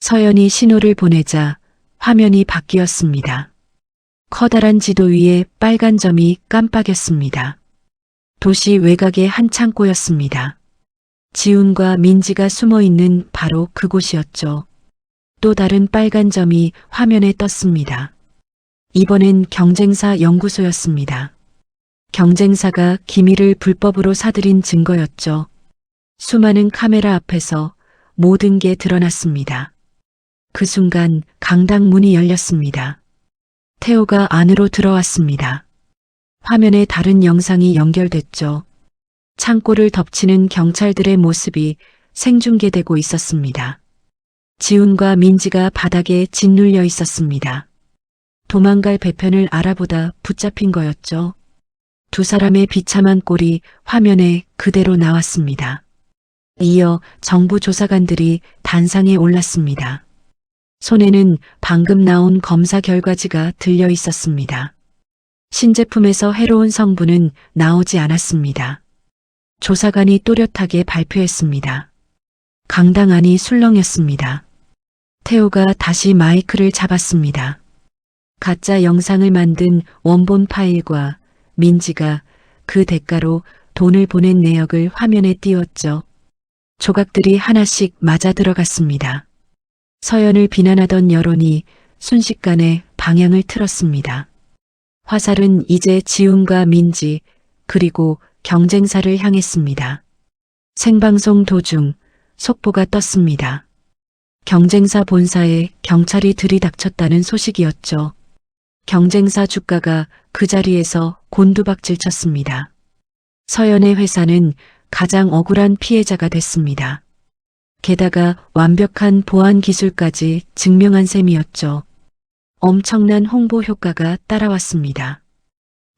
S1: 서연이 신호를 보내자 화면이 바뀌었습니다. 커다란 지도 위에 빨간 점이 깜빡였습니다. 도시 외곽의 한 창고였습니다. 지훈과 민지가 숨어 있는 바로 그곳이었죠. 또 다른 빨간 점이 화면에 떴습니다. 이번엔 경쟁사 연구소였습니다. 경쟁사가 기밀을 불법으로 사들인 증거였죠. 수많은 카메라 앞에서 모든 게 드러났습니다. 그 순간 강당 문이 열렸습니다. 태호가 안으로 들어왔습니다. 화면에 다른 영상이 연결됐죠. 창고를 덮치는 경찰들의 모습이 생중계되고 있었습니다. 지훈과 민지가 바닥에 짓눌려 있었습니다. 도망갈 배편을 알아보다 붙잡힌 거였죠. 두 사람의 비참한 꼴이 화면에 그대로 나왔습니다. 이어 정부 조사관들이 단상에 올랐습니다. 손에는 방금 나온 검사 결과지가 들려 있었습니다. 신제품에서 해로운 성분은 나오지 않았습니다. 조사관이 또렷하게 발표했습니다. 강당 안이 술렁였습니다. 태호가 다시 마이크를 잡았습니다. 가짜 영상을 만든 원본 파일과 민지가 그 대가로 돈을 보낸 내역을 화면에 띄웠죠. 조각들이 하나씩 맞아 들어갔습니다. 서연을 비난하던 여론이 순식간에 방향을 틀었습니다. 화살은 이제 지훈과 민지 그리고 경쟁사를 향했습니다. 생방송 도중 속보가 떴습니다. 경쟁사 본사에 경찰이 들이닥쳤다는 소식이었죠. 경쟁사 주가가 그 자리에서 곤두박질 쳤습니다. 서연의 회사는 가장 억울한 피해자가 됐습니다. 게다가 완벽한 보안 기술까지 증명한 셈이었죠. 엄청난 홍보 효과가 따라왔습니다.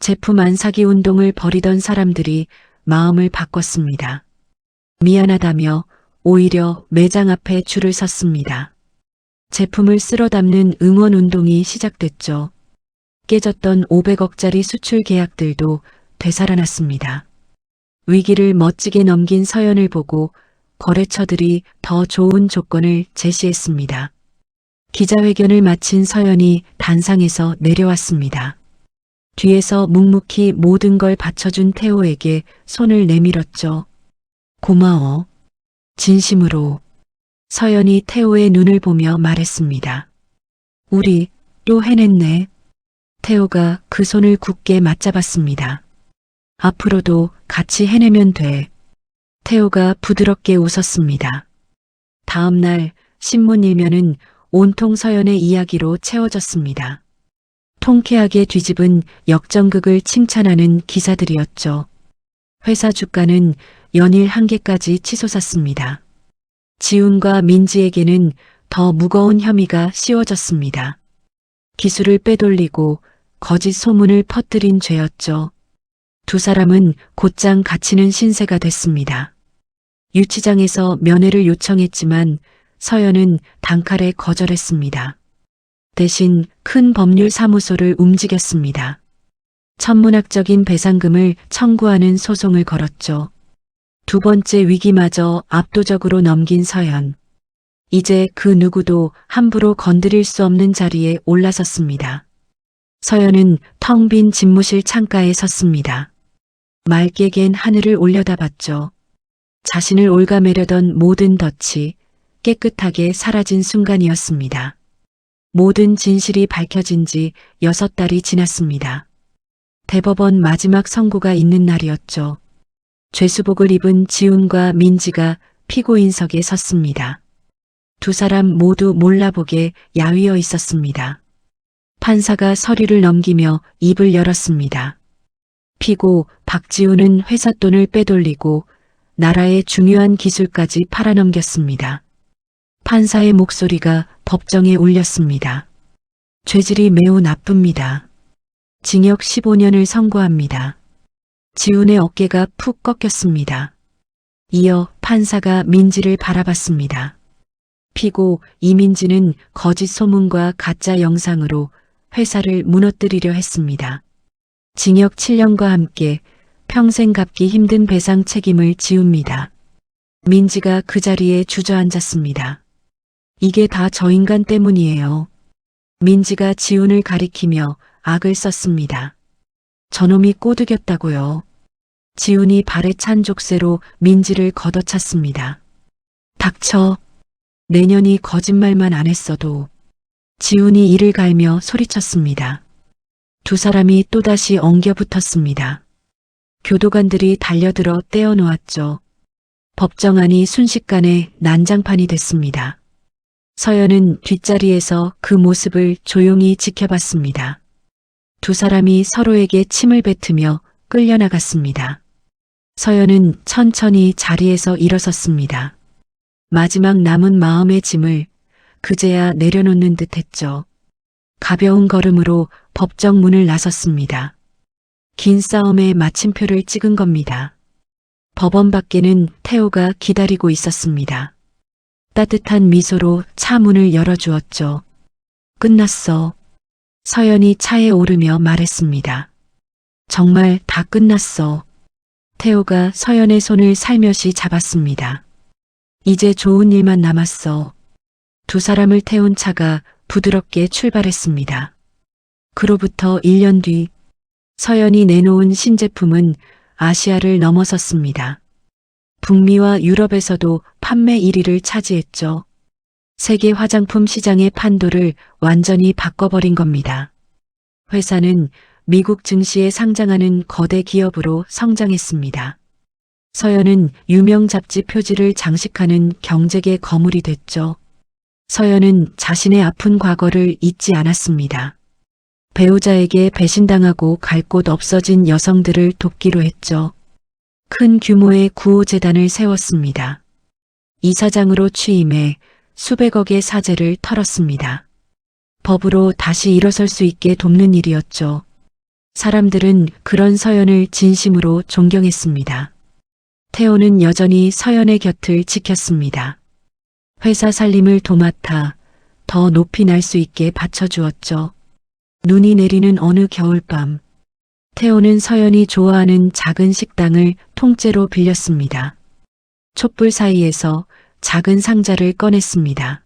S1: 제품 안 사기 운동을 벌이던 사람들이 마음을 바꿨습니다. 미안하다며 오히려 매장 앞에 줄을 섰습니다. 제품을 쓸어 담는 응원 운동이 시작됐죠. 깨졌던 500억짜리 수출 계약들도 되살아났습니다. 위기를 멋지게 넘긴 서연을 보고 거래처들이 더 좋은 조건을 제시했습니다. 기자회견을 마친 서연이 단상에서 내려왔습니다. 뒤에서 묵묵히 모든 걸 바쳐준 태호에게 손을 내밀었죠. 고마워. 진심으로. 서연이 태호의 눈을 보며 말했습니다. 우리 또 해냈네. 태호가 그 손을 굳게 맞잡았습니다. 앞으로도 같이 해내면 돼. 태호가 부드럽게 웃었습니다. 다음 날 신문 일면은 온통 서연의 이야기로 채워졌습니다. 통쾌하게 뒤집은 역전극을 칭찬하는 기사들이었죠. 회사 주가는 연일 한계까지 치솟았습니다. 지훈과 민지에게는 더 무거운 혐의가 씌워졌습니다. 기술을 빼돌리고 거짓 소문을 퍼뜨린 죄였죠. 두 사람은 곧장 갇히는 신세가 됐습니다. 유치장에서 면회를 요청했지만 서연은 단칼에 거절했습니다. 대신 큰 법률 사무소를 움직였습니다. 천문학적인 배상금을 청구하는 소송을 걸었죠. 두 번째 위기마저 압도적으로 넘긴 서연. 이제 그 누구도 함부로 건드릴 수 없는 자리에 올라섰습니다. 서연은 텅 빈 집무실 창가에 섰습니다. 맑게 갠 하늘을 올려다봤죠. 자신을 올가매려던 모든 덫이 깨끗하게 사라진 순간이었습니다. 모든 진실이 밝혀진 지 6달이 지났습니다. 대법원 마지막 선고가 있는 날이었죠. 죄수복을 입은 지훈과 민지가 피고인석에 섰습니다. 두 사람 모두 몰라보게 야위어 있었습니다. 판사가 서류를 넘기며 입을 열었습니다. 피고 박지훈은 회사 돈을 빼돌리고 나라의 중요한 기술까지 팔아넘겼습니다. 판사의 목소리가 법정에 울렸습니다. 죄질이 매우 나쁩니다. 징역 15년을 선고합니다. 지훈의 어깨가 푹 꺾였습니다. 이어 판사가 민지를 바라봤습니다. 피고 이민지는 거짓 소문과 가짜 영상으로 회사를 무너뜨리려 했습니다. 징역 7년과 함께 평생 갚기 힘든 배상 책임을 지웁니다. 민지가 그 자리에 주저앉았습니다. 이게 다 저 인간 때문이에요. 민지가 지훈을 가리키며 악을 썼습니다. 저놈이 꼬드겼다고요. 지훈이 발에 찬 족쇄로 민지를 걷어찼습니다. 닥쳐. 내년이 거짓말만 안 했어도. 지훈이 이를 갈며 소리쳤습니다. 두 사람이 또다시 엉겨붙었습니다. 교도관들이 달려들어 떼어놓았죠. 법정 안이 순식간에 난장판이 됐습니다. 서연은 뒷자리에서 그 모습을 조용히 지켜봤습니다. 두 사람이 서로에게 침을 뱉으며 끌려나갔습니다. 서연은 천천히 자리에서 일어섰습니다. 마지막 남은 마음의 짐을 그제야 내려놓는 듯 했죠. 가벼운 걸음으로 법정 문을 나섰습니다. 긴 싸움의 마침표를 찍은 겁니다. 법원 밖에는 태호가 기다리고 있었습니다. 따뜻한 미소로 차 문을 열어주었죠. 끝났어. 서연이 차에 오르며 말했습니다. 정말 다 끝났어. 태호가 서연의 손을 살며시 잡았습니다. 이제 좋은 일만 남았어. 두 사람을 태운 차가 부드럽게 출발했습니다. 그로부터 1년 뒤 서연이 내놓은 신제품은 아시아를 넘어섰습니다. 북미와 유럽에서도 판매 1위를 차지했죠. 세계 화장품 시장의 판도를 완전히 바꿔버린 겁니다. 회사는 미국 증시에 상장하는 거대 기업으로 성장했습니다. 서연은 유명 잡지 표지를 장식하는 경제계 거물이 됐죠. 서연은 자신의 아픈 과거를 잊지 않았습니다. 배우자에게 배신당하고 갈 곳 없어진 여성들을 돕기로 했죠. 큰 규모의 구호재단을 세웠습니다. 이사장으로 취임해 수백억의 사재를 털었습니다. 법으로 다시 일어설 수 있게 돕는 일이었죠. 사람들은 그런 서연을 진심으로 존경했습니다. 태호는 여전히 서연의 곁을 지켰습니다. 회사 살림을 도맡아 더 높이 날 수 있게 받쳐주었죠. 눈이 내리는 어느 겨울밤, 태호는 서연이 좋아하는 작은 식당을 통째로 빌렸습니다. 촛불 사이에서 작은 상자를 꺼냈습니다.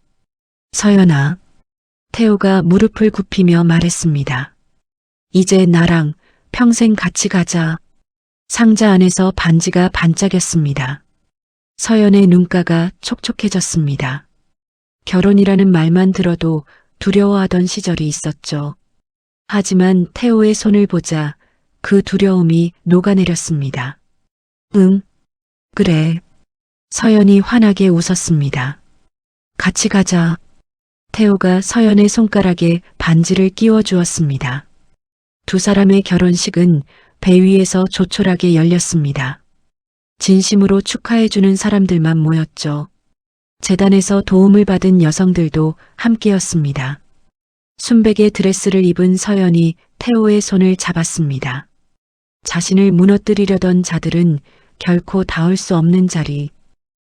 S1: 서연아. 태호가 무릎을 굽히며 말했습니다. 이제 나랑 평생 같이 가자. 상자 안에서 반지가 반짝였습니다. 서연의 눈가가 촉촉해졌습니다. 결혼이라는 말만 들어도 두려워하던 시절이 있었죠. 하지만 태호의 손을 보자 그 두려움이 녹아내렸습니다. 응, 그래. 서연이 환하게 웃었습니다. 같이 가자. 태호가 서연의 손가락에 반지를 끼워 주었습니다. 두 사람의 결혼식은 배 위에서 조촐하게 열렸습니다. 진심으로 축하해주는 사람들만 모였죠. 재단에서 도움을 받은 여성들도 함께였습니다. 순백의 드레스를 입은 서연이 태호의 손을 잡았습니다. 자신을 무너뜨리려던 자들은 결코 닿을 수 없는 자리.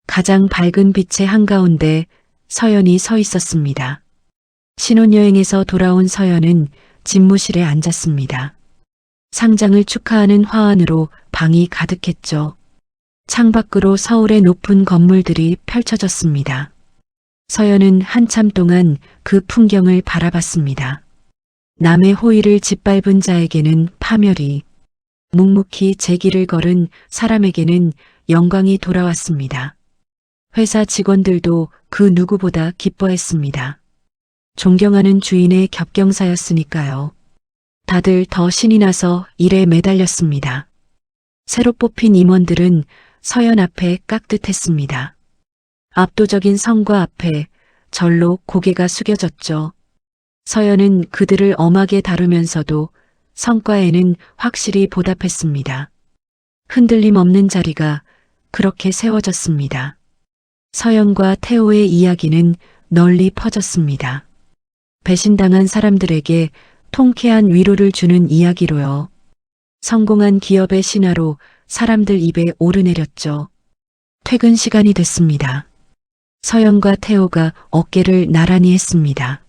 S1: 가장 밝은 빛의 한가운데 서연이 서 있었습니다. 신혼여행에서 돌아온 서연은 집무실에 앉았습니다. 상장을 축하하는 화환으로 방이 가득했죠. 창밖으로 서울의 높은 건물들이 펼쳐졌습니다. 서연은 한참 동안 그 풍경을 바라봤습니다. 남의 호의를 짓밟은 자에게는 파멸이, 묵묵히 제 길을 걸은 사람에게는 영광이 돌아왔습니다. 회사 직원들도 그 누구보다 기뻐했습니다. 존경하는 주인의 겹경사였으니까요. 다들 더 신이 나서 일에 매달렸습니다. 새로 뽑힌 임원들은 서연 앞에 깍듯했습니다. 압도적인 성과 앞에 절로 고개가 숙여졌죠. 서연은 그들을 엄하게 다루면서도 성과에는 확실히 보답했습니다. 흔들림 없는 자리가 그렇게 세워졌습니다. 서연과 태호의 이야기는 널리 퍼졌습니다. 배신당한 사람들에게 통쾌한 위로를 주는 이야기로요. 성공한 기업의 신화로 사람들 입에 오르내렸죠. 퇴근 시간이 됐습니다. 서연과 태호가 어깨를 나란히 했습니다.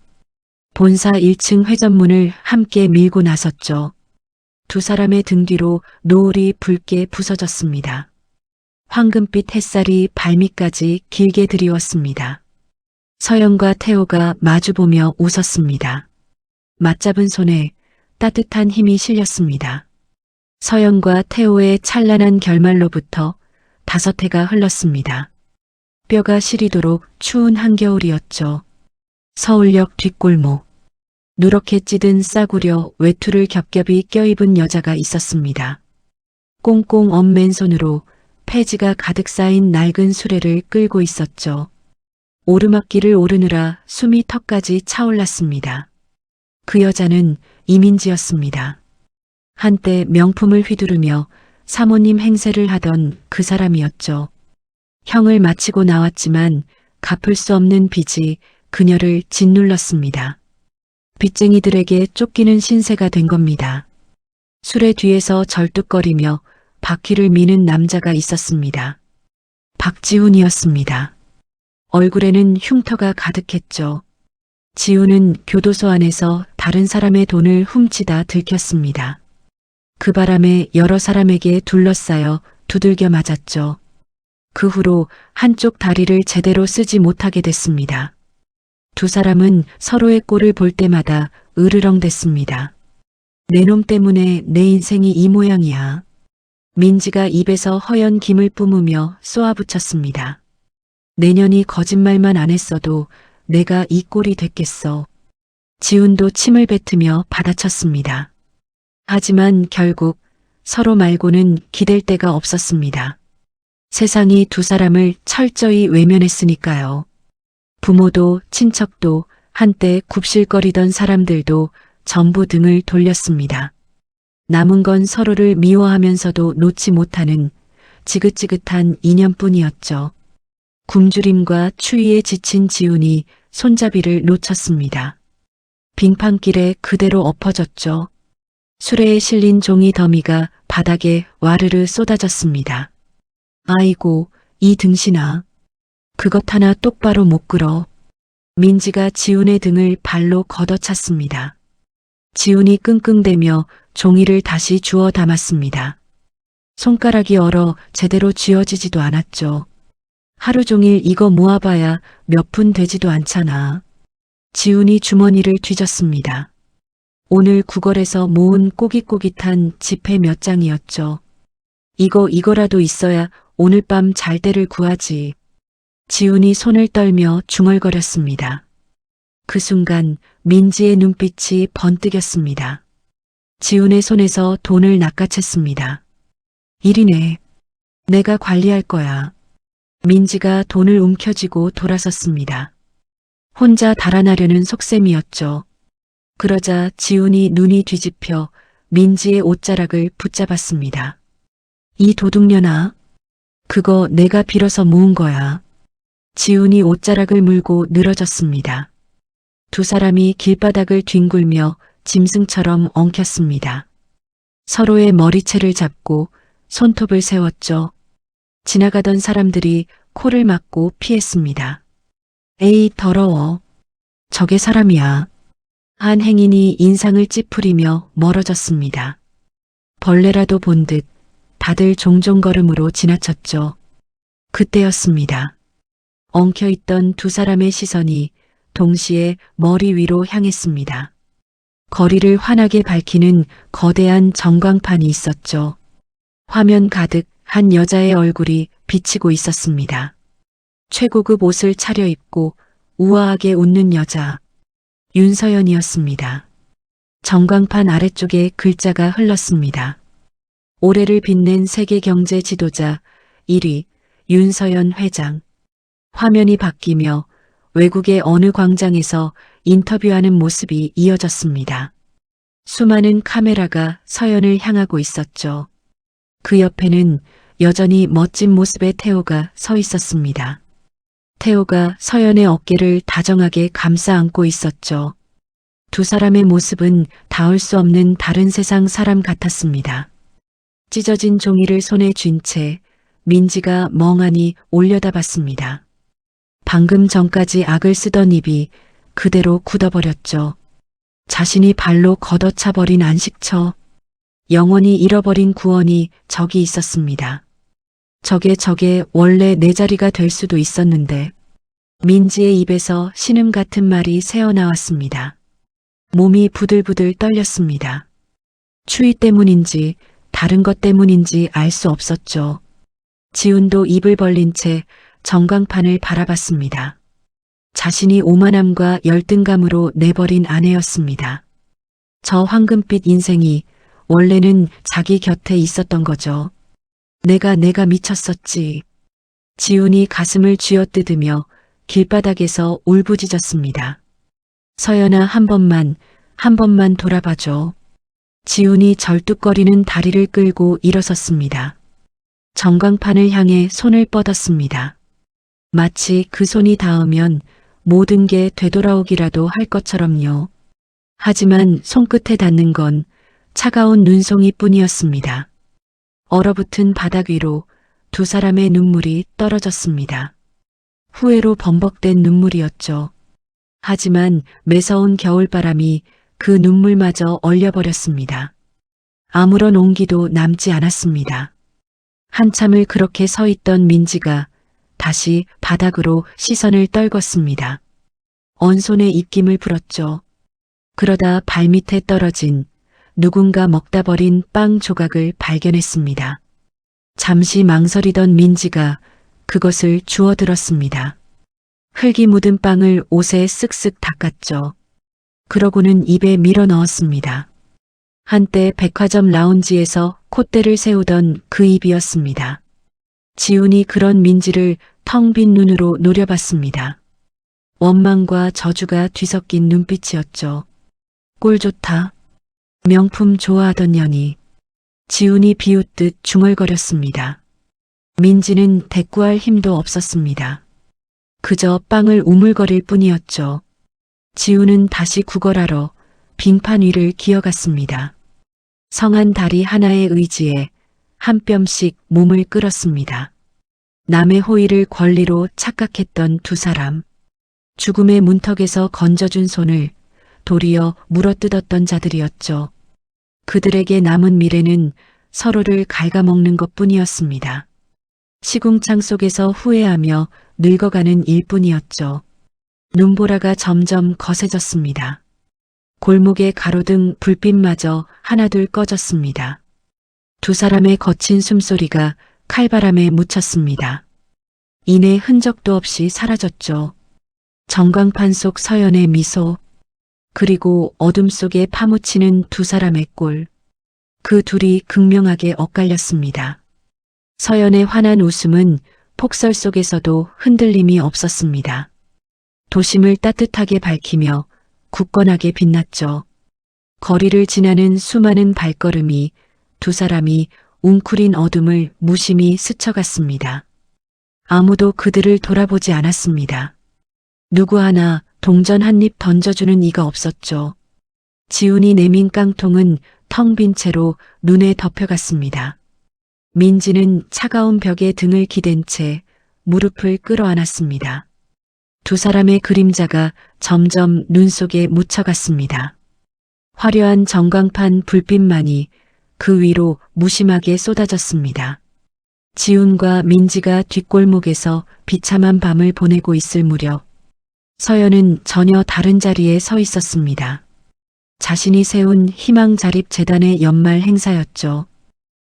S1: 본사 1층 회전문을 함께 밀고 나섰죠. 두 사람의 등 뒤로 노을이 붉게 부서졌습니다. 황금빛 햇살이 발밑까지 길게 드리웠습니다. 서연과 태호가 마주보며 웃었습니다. 맞잡은 손에 따뜻한 힘이 실렸습니다. 서연과 태호의 찬란한 결말로부터 5해가 흘렀습니다. 뼈가 시리도록 추운 한겨울이었죠. 서울역 뒷골목. 누렇게 찌든 싸구려 외투를 겹겹이 껴입은 여자가 있었습니다. 꽁꽁 언 맨손으로 폐지가 가득 쌓인 낡은 수레를 끌고 있었죠. 오르막길을 오르느라 숨이 턱까지 차올랐습니다. 그 여자는 이민지였습니다. 한때 명품을 휘두르며 사모님 행세를 하던 그 사람이었죠. 형을 마치고 나왔지만 갚을 수 없는 빚이 그녀를 짓눌렀습니다. 빚쟁이들에게 쫓기는 신세가 된 겁니다. 수레 뒤에서 절뚝거리며 바퀴를 미는 남자가 있었습니다. 박지훈이었습니다. 얼굴에는 흉터가 가득했죠. 지훈은 교도소 안에서 다른 사람의 돈을 훔치다 들켰습니다. 그 바람에 여러 사람에게 둘러싸여 두들겨 맞았죠. 그 후로 한쪽 다리를 제대로 쓰지 못하게 됐습니다. 두 사람은 서로의 꼴을 볼 때마다 으르렁댔습니다. 내 놈 때문에 내 인생이 이 모양이야. 민지가 입에서 허연 김을 뿜으며 쏘아붙였습니다. 내년이 거짓말만 안 했어도 내가 이 꼴이 됐겠어. 지훈도 침을 뱉으며 받아쳤습니다. 하지만 결국 서로 말고는 기댈 데가 없었습니다. 세상이 두 사람을 철저히 외면했으니까요. 부모도 친척도 한때 굽실거리던 사람들도 전부 등을 돌렸습니다. 남은 건 서로를 미워하면서도 놓지 못하는 지긋지긋한 인연뿐이었죠. 굶주림과 추위에 지친 지훈이 손잡이를 놓쳤습니다. 빙판길에 그대로 엎어졌죠. 수레에 실린 종이 더미가 바닥에 와르르 쏟아졌습니다. 아이고, 이 등신아. 그것 하나 똑바로 못 끌어. 민지가 지훈의 등을 발로 걷어찼습니다. 지훈이 끙끙대며 종이를 다시 주워 담았습니다. 손가락이 얼어 제대로 쥐어지지도 않았죠. 하루 종일 이거 모아봐야 몇 푼 되지도 않잖아. 지훈이 주머니를 뒤졌습니다. 오늘 구걸에서 모은 꼬깃꼬깃한 지폐 몇 장이었죠. 이거라도 있어야 오늘 밤 잘 때를 구하지. 지훈이 손을 떨며 중얼거렸습니다. 그 순간 민지의 눈빛이 번뜩였습니다. 지훈의 손에서 돈을 낚아챘습니다. 일이네. 내가 관리할 거야. 민지가 돈을 움켜쥐고 돌아섰습니다. 혼자 달아나려는 속셈이었죠. 그러자 지훈이 눈이 뒤집혀 민지의 옷자락을 붙잡았습니다. 이 도둑년아. 그거 내가 빌어서 모은 거야. 지훈이 옷자락을 물고 늘어졌습니다. 두 사람이 길바닥을 뒹굴며 짐승처럼 엉켰습니다. 서로의 머리채를 잡고 손톱을 세웠죠. 지나가던 사람들이 코를 막고 피했습니다. 에이, 더러워. 저게 사람이야. 한 행인이 인상을 찌푸리며 멀어졌습니다. 벌레라도 본 듯 다들 종종 걸음으로 지나쳤죠. 그때였습니다. 엉켜있던 두 사람의 시선이 동시에 머리 위로 향했습니다. 거리를 환하게 밝히는 거대한 전광판이 있었죠. 화면 가득 한 여자의 얼굴이 비치고 있었습니다. 최고급 옷을 차려입고 우아하게 웃는 여자. 윤서연이었습니다. 전광판 아래쪽에 글자가 흘렀습니다. 올해를 빛낸 세계 경제 지도자 1위 윤서연 회장. 화면이 바뀌며 외국의 어느 광장에서 인터뷰하는 모습이 이어졌습니다. 수많은 카메라가 서연을 향하고 있었죠. 그 옆에는 여전히 멋진 모습의 태호가 서 있었습니다. 태호가 서연의 어깨를 다정하게 감싸 안고 있었죠. 두 사람의 모습은 닿을 수 없는 다른 세상 사람 같았습니다. 찢어진 종이를 손에 쥔 채 민지가 멍하니 올려다봤습니다. 방금 전까지 악을 쓰던 입이 그대로 굳어버렸죠. 자신이 발로 걷어차버린 안식처, 영원히 잃어버린 구원이 저기 있었습니다. 저게 원래 내 자리가 될 수도 있었는데. 민지의 입에서 신음 같은 말이 새어나왔습니다. 몸이 부들부들 떨렸습니다. 추위 때문인지 다른 것 때문인지 알 수 없었죠. 지훈도 입을 벌린 채 전광판을 바라봤습니다. 자신이 오만함과 열등감으로 내버린 아내였습니다. 저 황금빛 인생이 원래는 자기 곁에 있었던 거죠. 내가 미쳤었지. 지훈이 가슴을 쥐어뜯으며 길바닥에서 울부짖었습니다. 서연아, 한 번만 돌아봐줘. 지훈이 절뚝거리는 다리를 끌고 일어섰습니다. 전광판을 향해 손을 뻗었습니다. 마치 그 손이 닿으면 모든 게 되돌아오기라도 할 것처럼요. 하지만 손끝에 닿는 건 차가운 눈송이 뿐이었습니다. 얼어붙은 바닥 위로 두 사람의 눈물이 떨어졌습니다. 후회로 범벅된 눈물이었죠. 하지만 매서운 겨울바람이 그 눈물마저 얼려버렸습니다. 아무런 온기도 남지 않았습니다. 한참을 그렇게 서 있던 민지가 다시 바닥으로 시선을 떨궜습니다. 언손에 입김을 불었죠. 그러다 발밑에 떨어진 누군가 먹다 버린 빵 조각을 발견했습니다. 잠시 망설이던 민지가 그것을 주워들었습니다. 흙이 묻은 빵을 옷에 쓱쓱 닦았죠. 그러고는 입에 밀어 넣었습니다. 한때 백화점 라운지에서 콧대를 세우던 그 입이었습니다. 지훈이 그런 민지를 텅 빈 눈으로 노려봤습니다. 원망과 저주가 뒤섞인 눈빛이었죠. 꼴 좋다. 명품 좋아하던 년이. 지훈이 비웃듯 중얼거렸습니다. 민지는 대꾸할 힘도 없었습니다. 그저 빵을 우물거릴 뿐이었죠. 지훈은 다시 구걸하러 빙판 위를 기어갔습니다. 성한 다리 하나의 의지에 한 뼘씩 몸을 끌었습니다. 남의 호의를 권리로 착각했던 두 사람. 죽음의 문턱에서 건져준 손을 도리어 물어뜯었던 자들이었죠. 그들에게 남은 미래는 서로를 갉아먹는 것뿐이었습니다. 시궁창 속에서 후회하며 늙어가는 일뿐이었죠. 눈보라가 점점 거세졌습니다. 골목에 가로등 불빛마저 하나둘 꺼졌습니다. 두 사람의 거친 숨소리가 칼바람에 묻혔습니다. 이내 흔적도 없이 사라졌죠. 전광판 속 서연의 미소, 그리고 어둠 속에 파묻히는 두 사람의 꼴. 그 둘이 극명하게 엇갈렸습니다. 서연의 환한 웃음은 폭설 속에서도 흔들림이 없었습니다. 도심을 따뜻하게 밝히며 굳건하게 빛났죠. 거리를 지나는 수많은 발걸음이 두 사람이 웅크린 어둠을 무심히 스쳐갔습니다. 아무도 그들을 돌아보지 않았습니다. 누구 하나 동전 한 입 던져주는 이가 없었죠. 지훈이 내민 깡통은 텅 빈 채로 눈에 덮여갔습니다. 민지는 차가운 벽에 등을 기댄 채 무릎을 끌어안았습니다. 두 사람의 그림자가 점점 눈 속에 묻혀갔습니다. 화려한 전광판 불빛만이 그 위로 무심하게 쏟아졌습니다. 지훈과 민지가 뒷골목에서 비참한 밤을 보내고 있을 무렵 서연은 전혀 다른 자리에 서 있었습니다. 자신이 세운 희망자립재단의 연말 행사였죠.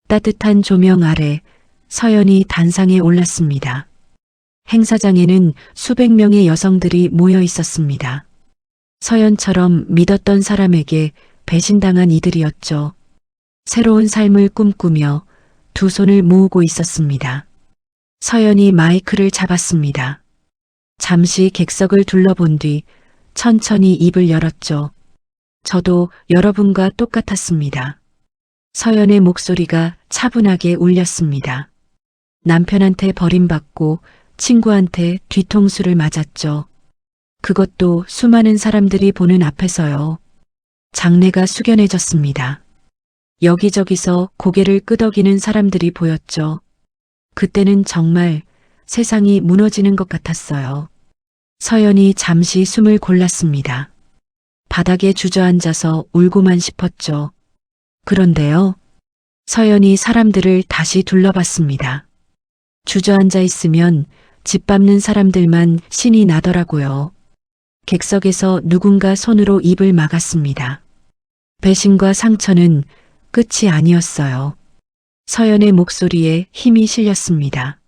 S1: 따뜻한 조명 아래 서연이 단상에 올랐습니다. 행사장에는 수백 명의 여성들이 모여 있었습니다. 서연처럼 믿었던 사람에게 배신당한 이들이었죠. 새로운 삶을 꿈꾸며 두 손을 모으고 있었습니다. 서연이 마이크를 잡았습니다. 잠시 객석을 둘러본 뒤 천천히 입을 열었죠. 저도 여러분과 똑같았습니다. 서연의 목소리가 차분하게 울렸습니다. 남편한테 버림받고 친구한테 뒤통수를 맞았죠. 그것도 수많은 사람들이 보는 앞에서요. 장내가 숙연해졌습니다. 여기저기서 고개를 끄덕이는 사람들이 보였죠. 그때는 정말 세상이 무너지는 것 같았어요. 서연이 잠시 숨을 골랐습니다. 바닥에 주저앉아서 울고만 싶었죠. 그런데요. 서연이 사람들을 다시 둘러봤습니다. 주저앉아 있으면 짓밟는 사람들만 신이 나더라고요. 객석에서 누군가 손으로 입을 막았습니다. 배신과 상처는 끝이 아니었어요. 서연의 목소리에 힘이 실렸습니다.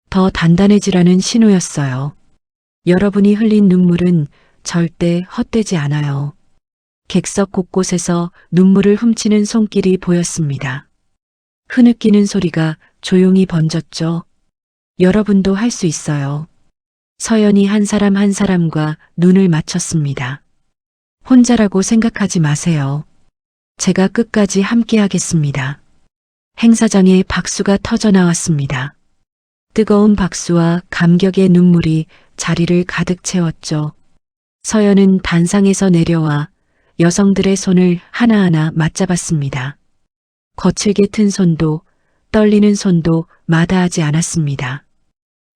S1: 더 단단해지라는 신호였어요. 여러분이 흘린 눈물은 절대 헛되지 않아요. 객석 곳곳에서 눈물을 훔치는 손길이 보였습니다. 흐느끼는 소리가 조용히 번졌죠. 여러분도 할 수 있어요. 서연이 한 사람 한 사람과 눈을 맞췄습니다. 혼자라고 생각하지 마세요. 제가 끝까지 함께 하겠습니다. 행사장에 박수가 터져 나왔습니다. 뜨거운 박수와 감격의 눈물이 자리를 가득 채웠죠. 서연은 단상에서 내려와 여성들의 손을 하나하나 맞잡았습니다. 거칠게 튼 손도 떨리는 손도 마다하지 않았습니다.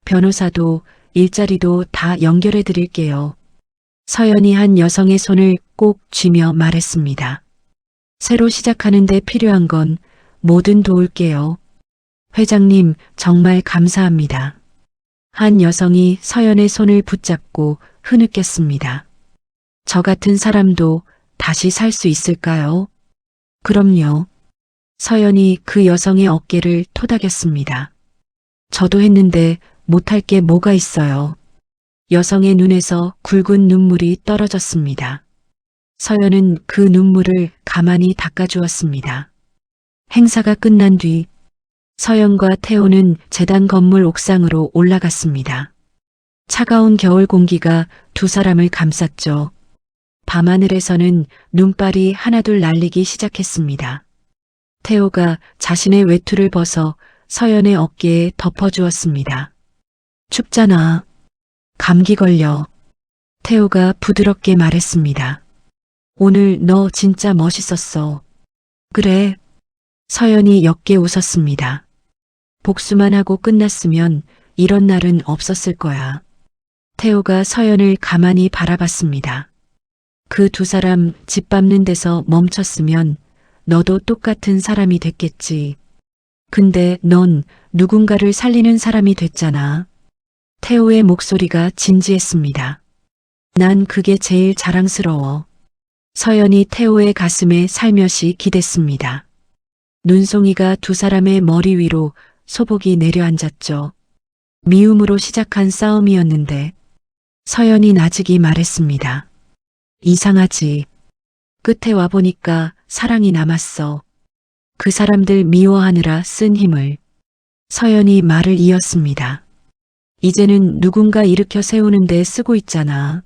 S1: 변호사도 일자리도 다 연결해 드릴게요. 서연이 한 여성의 손을 꼭 쥐며 말했습니다. 새로 시작하는 데 필요한 건 뭐든 도울게요. 회장님, 정말 감사합니다. 한 여성이 서연의 손을 붙잡고 흐느꼈습니다. 저 같은 사람도 다시 살 수 있을까요? 그럼요. 서연이 그 여성의 어깨를 토닥였습니다. 저도 했는데 못할 게 뭐가 있어요. 여성의 눈에서 굵은 눈물이 떨어졌습니다. 서연은 그 눈물을 가만히 닦아주었습니다. 행사가 끝난 뒤 서연과 태호는 재단 건물 옥상으로 올라갔습니다. 차가운 겨울 공기가 두 사람을 감쌌죠. 밤하늘에서는 눈발이 하나둘 날리기 시작했습니다. 태호가 자신의 외투를 벗어 서연의 어깨에 덮어주었습니다. 춥잖아. 감기 걸려. 태호가 부드럽게 말했습니다. 오늘 너 진짜 멋있었어. 그래. 서연이 옅게 웃었습니다. 복수만 하고 끝났으면 이런 날은 없었을 거야. 태호가 서연을 가만히 바라봤습니다. 그 두 사람 집 밟는 데서 멈췄으면 너도 똑같은 사람이 됐겠지. 근데 넌 누군가를 살리는 사람이 됐잖아. 태호의 목소리가 진지했습니다. 난 그게 제일 자랑스러워. 서연이 태호의 가슴에 살며시 기댔습니다. 눈송이가 두 사람의 머리 위로 소복이 내려앉았죠. 미움으로 시작한 싸움이었는데 서연이 나직이 말했습니다. 이상하지. 끝에 와보니까 사랑이 남았어. 그 사람들 미워하느라 쓴 힘을. 서연이 말을 이었습니다. 이제는 누군가 일으켜 세우는데 쓰고 있잖아.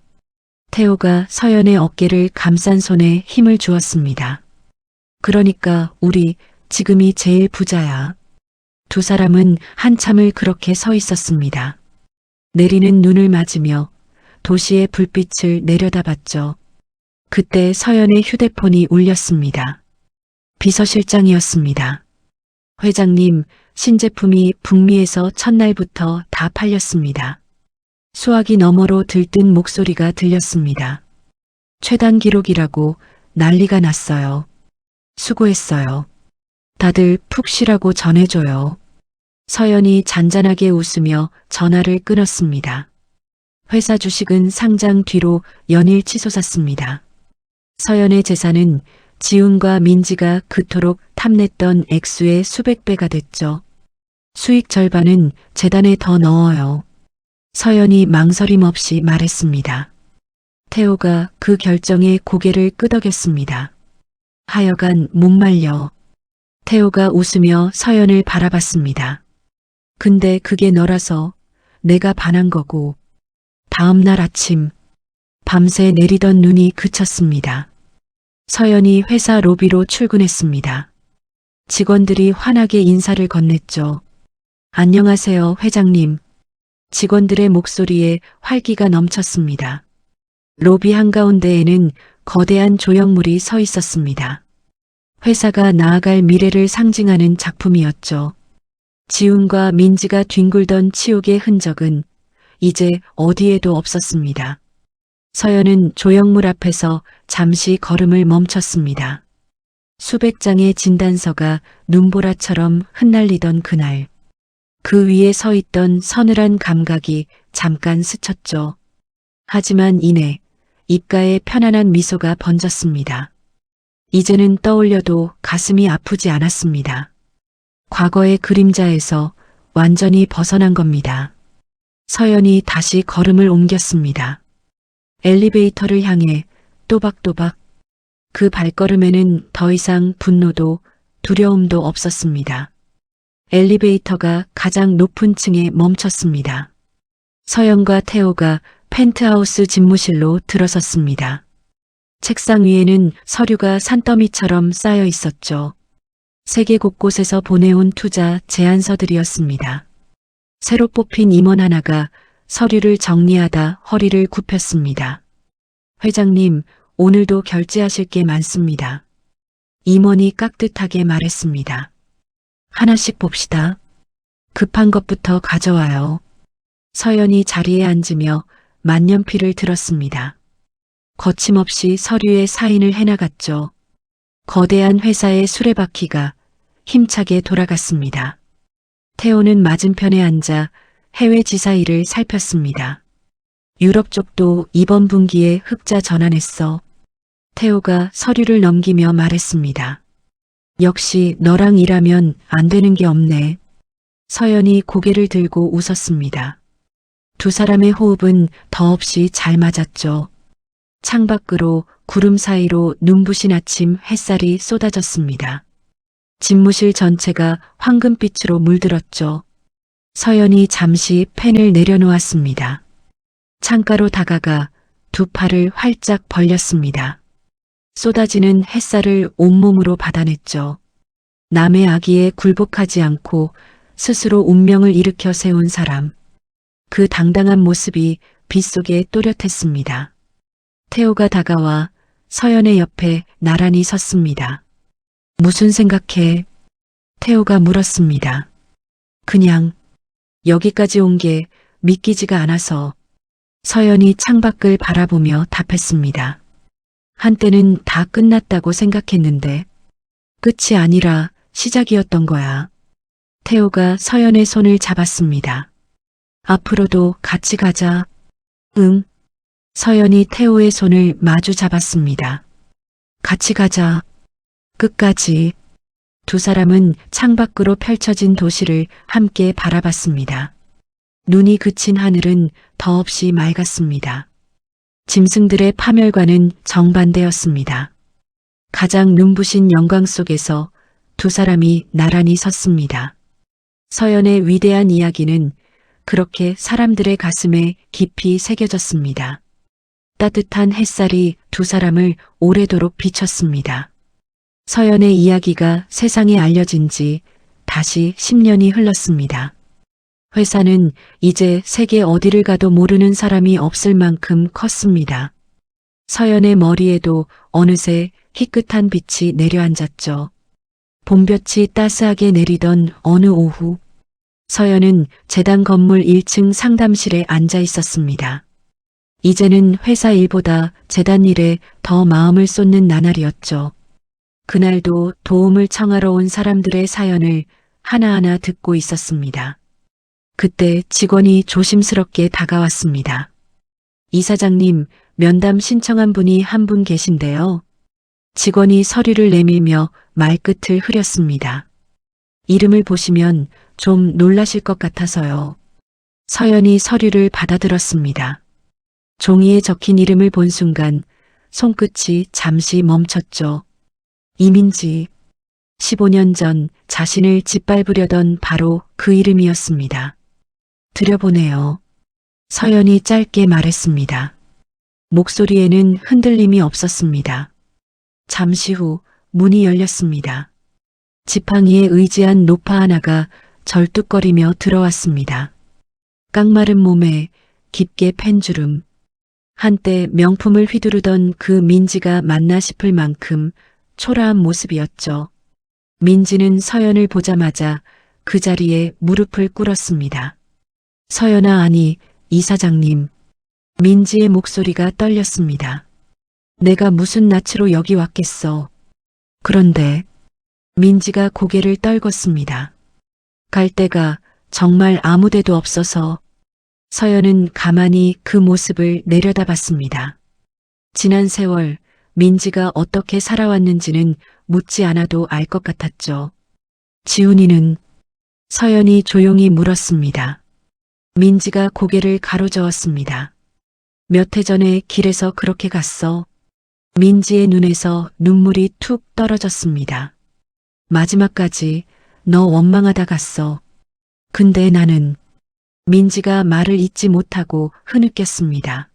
S1: 태호가 서연의 어깨를 감싼 손에 힘을 주었습니다. 그러니까 우리 지금이 제일 부자야. 두 사람은 한참을 그렇게 서 있었습니다. 내리는 눈을 맞으며 도시의 불빛을 내려다봤죠. 그때 서연의 휴대폰이 울렸습니다. 비서실장이었습니다. 회장님, 신제품이 북미에서 첫날부터 다 팔렸습니다. 수화기 너머로 들뜬 목소리가 들렸습니다. 최단 기록이라고 난리가 났어요. 수고했어요. 다들 푹 쉬라고 전해줘요. 서연이 잔잔하게 웃으며 전화를 끊었습니다. 회사 주식은 상장 뒤로 연일 치솟았습니다. 서연의 재산은 지훈과 민지가 그토록 탐냈던 액수의 수백 배가 됐죠. 수익 절반은 재단에 더 넣어요. 서연이 망설임 없이 말했습니다. 태호가 그 결정에 고개를 끄덕였습니다. 하여간 목말려. 태호가 웃으며 서연을 바라봤습니다. 근데 그게 너라서 내가 반한 거고. 다음 날 아침 밤새 내리던 눈이 그쳤습니다. 서연이 회사 로비로 출근했습니다. 직원들이 환하게 인사를 건넸죠. 안녕하세요, 회장님. 직원들의 목소리에 활기가 넘쳤습니다. 로비 한가운데에는 거대한 조형물이 서 있었습니다. 회사가 나아갈 미래를 상징하는 작품이었죠. 지훈과 민지가 뒹굴던 치욕의 흔적은 이제 어디에도 없었습니다. 서연은 조형물 앞에서 잠시 걸음을 멈췄습니다. 수백 장의 진단서가 눈보라처럼 흩날리던 그날, 그 위에 서 있던 서늘한 감각이 잠깐 스쳤죠. 하지만 이내 입가에 편안한 미소가 번졌습니다. 이제는 떠올려도 가슴이 아프지 않았습니다. 과거의 그림자에서 완전히 벗어난 겁니다. 서연이 다시 걸음을 옮겼습니다. 엘리베이터를 향해 또박또박. 그 발걸음에는 더 이상 분노도 두려움도 없었습니다. 엘리베이터가 가장 높은 층에 멈췄습니다. 서연과 태호가 펜트하우스 집무실로 들어섰습니다. 책상 위에는 서류가 산더미처럼 쌓여 있었죠. 세계 곳곳에서 보내온 투자 제안서들이었습니다. 새로 뽑힌 임원 하나가 서류를 정리하다 허리를 굽혔습니다. 회장님, 오늘도 결제하실 게 많습니다. 임원이 깍듯하게 말했습니다. 하나씩 봅시다. 급한 것부터 가져와요. 서연이 자리에 앉으며 만년필을 들었습니다. 거침없이 서류에 사인을 해나갔죠. 거대한 회사의 수레바퀴가 힘차게 돌아갔습니다. 태호는 맞은편에 앉아 해외 지사 일을 살폈습니다. 유럽 쪽도 이번 분기에 흑자 전환했어. 태호가 서류를 넘기며 말했습니다. 역시 너랑 일하면 안 되는 게 없네. 서연이 고개를 들고 웃었습니다. 두 사람의 호흡은 더없이 잘 맞았죠. 창밖으로 구름 사이로 눈부신 아침 햇살이 쏟아졌습니다. 집무실 전체가 황금빛으로 물들었죠. 서연이 잠시 펜을 내려놓았습니다. 창가로 다가가 두 팔을 활짝 벌렸습니다. 쏟아지는 햇살을 온몸으로 받아냈죠. 남의 악의에 굴복하지 않고 스스로 운명을 일으켜 세운 사람. 그 당당한 모습이 빗속에 또렷했습니다. 태호가 다가와 서연의 옆에 나란히 섰습니다. 무슨 생각해? 태호가 물었습니다. 그냥 여기까지 온 게 믿기지가 않아서. 서연이 창밖을 바라보며 답했습니다. 한때는 다 끝났다고 생각했는데 끝이 아니라 시작이었던 거야. 태호가 서연의 손을 잡았습니다. 앞으로도 같이 가자. 응. 서연이 태호의 손을 마주 잡았습니다. 같이 가자. 끝까지. 두 사람은 창밖으로 펼쳐진 도시를 함께 바라봤습니다. 눈이 그친 하늘은 더없이 맑았습니다. 짐승들의 파멸과는 정반대였습니다. 가장 눈부신 영광 속에서 두 사람이 나란히 섰습니다. 서연의 위대한 이야기는 그렇게 사람들의 가슴에 깊이 새겨졌습니다. 따뜻한 햇살이 두 사람을 오래도록 비췄습니다. 서연의 이야기가 세상에 알려진 지 다시 10년이 흘렀습니다. 회사는 이제 세계 어디를 가도 모르는 사람이 없을 만큼 컸습니다. 서연의 머리에도 어느새 희끗한 빛이 내려앉았죠. 봄볕이 따스하게 내리던 어느 오후, 서연은 재단 건물 1층 상담실에 앉아 있었습니다. 이제는 회사 일보다 재단 일에 더 마음을 쏟는 나날이었죠. 그날도 도움을 청하러 온 사람들의 사연을 하나하나 듣고 있었습니다. 그때 직원이 조심스럽게 다가왔습니다. 이사장님, 면담 신청한 분이 한 분 계신데요. 직원이 서류를 내밀며 말끝을 흐렸습니다. 이름을 보시면 좀 놀라실 것 같아서요. 서연이 서류를 받아들었습니다. 종이에 적힌 이름을 본 순간 손끝이 잠시 멈췄죠. 이민지. 15년 전 자신을 짓밟으려던 바로 그 이름이었습니다. 들여보내요. 서연이 짧게 말했습니다. 목소리에는 흔들림이 없었습니다. 잠시 후 문이 열렸습니다. 지팡이에 의지한 노파 하나가 절뚝거리며 들어왔습니다. 깡마른 몸에 깊게 팬 주름. 한때 명품을 휘두르던 그 민지가 맞나 싶을 만큼 초라한 모습이었죠. 민지는 서연을 보자마자 그 자리에 무릎을 꿇었습니다. 서연아, 아니, 이사장님. 민지의 목소리가 떨렸습니다. 내가 무슨 낯으로 여기 왔겠어. 그런데 민지가 고개를 떨궜습니다. 갈 데가 정말 아무 데도 없어서. 서연은 가만히 그 모습을 내려다봤습니다. 지난 세월 민지가 어떻게 살아왔는지는 묻지 않아도 알 것 같았죠. 지훈이는? 서연이 조용히 물었습니다. 민지가 고개를 가로저었습니다. 몇 해 전에 길에서 그렇게 갔어. 민지의 눈에서 눈물이 툭 떨어졌습니다. 마지막까지 너 원망하다 갔어. 근데 나는. 민지가 말을 잇지 못하고 흐느꼈습니다.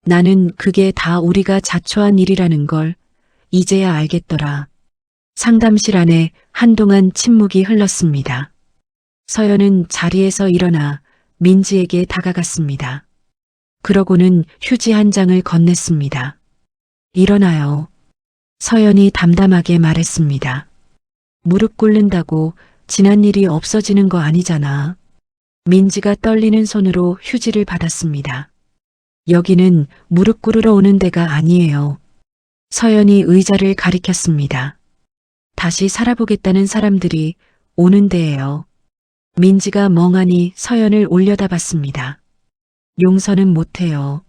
S1: 나는 그게 다 우리가 자초한 일이라는 걸 이제야 알겠더라. 상담실 안에 한동안 침묵이 흘렀습니다. 서연은 자리에서 일어나 민지에게 다가갔습니다. 그러고는 휴지 한 장을 건넸습니다. 일어나요. 서연이 담담하게 말했습니다. 무릎 꿇는다고 지난 일이 없어지는 거 아니잖아. 민지가 떨리는 손으로 휴지를 받았습니다. 여기는 무릎 꿇으러 오는 데가 아니에요. 서연이 의자를 가리켰습니다. 다시 살아보겠다는 사람들이 오는 데예요. 민지가 멍하니 서연을 올려다봤습니다. 용서는 못해요.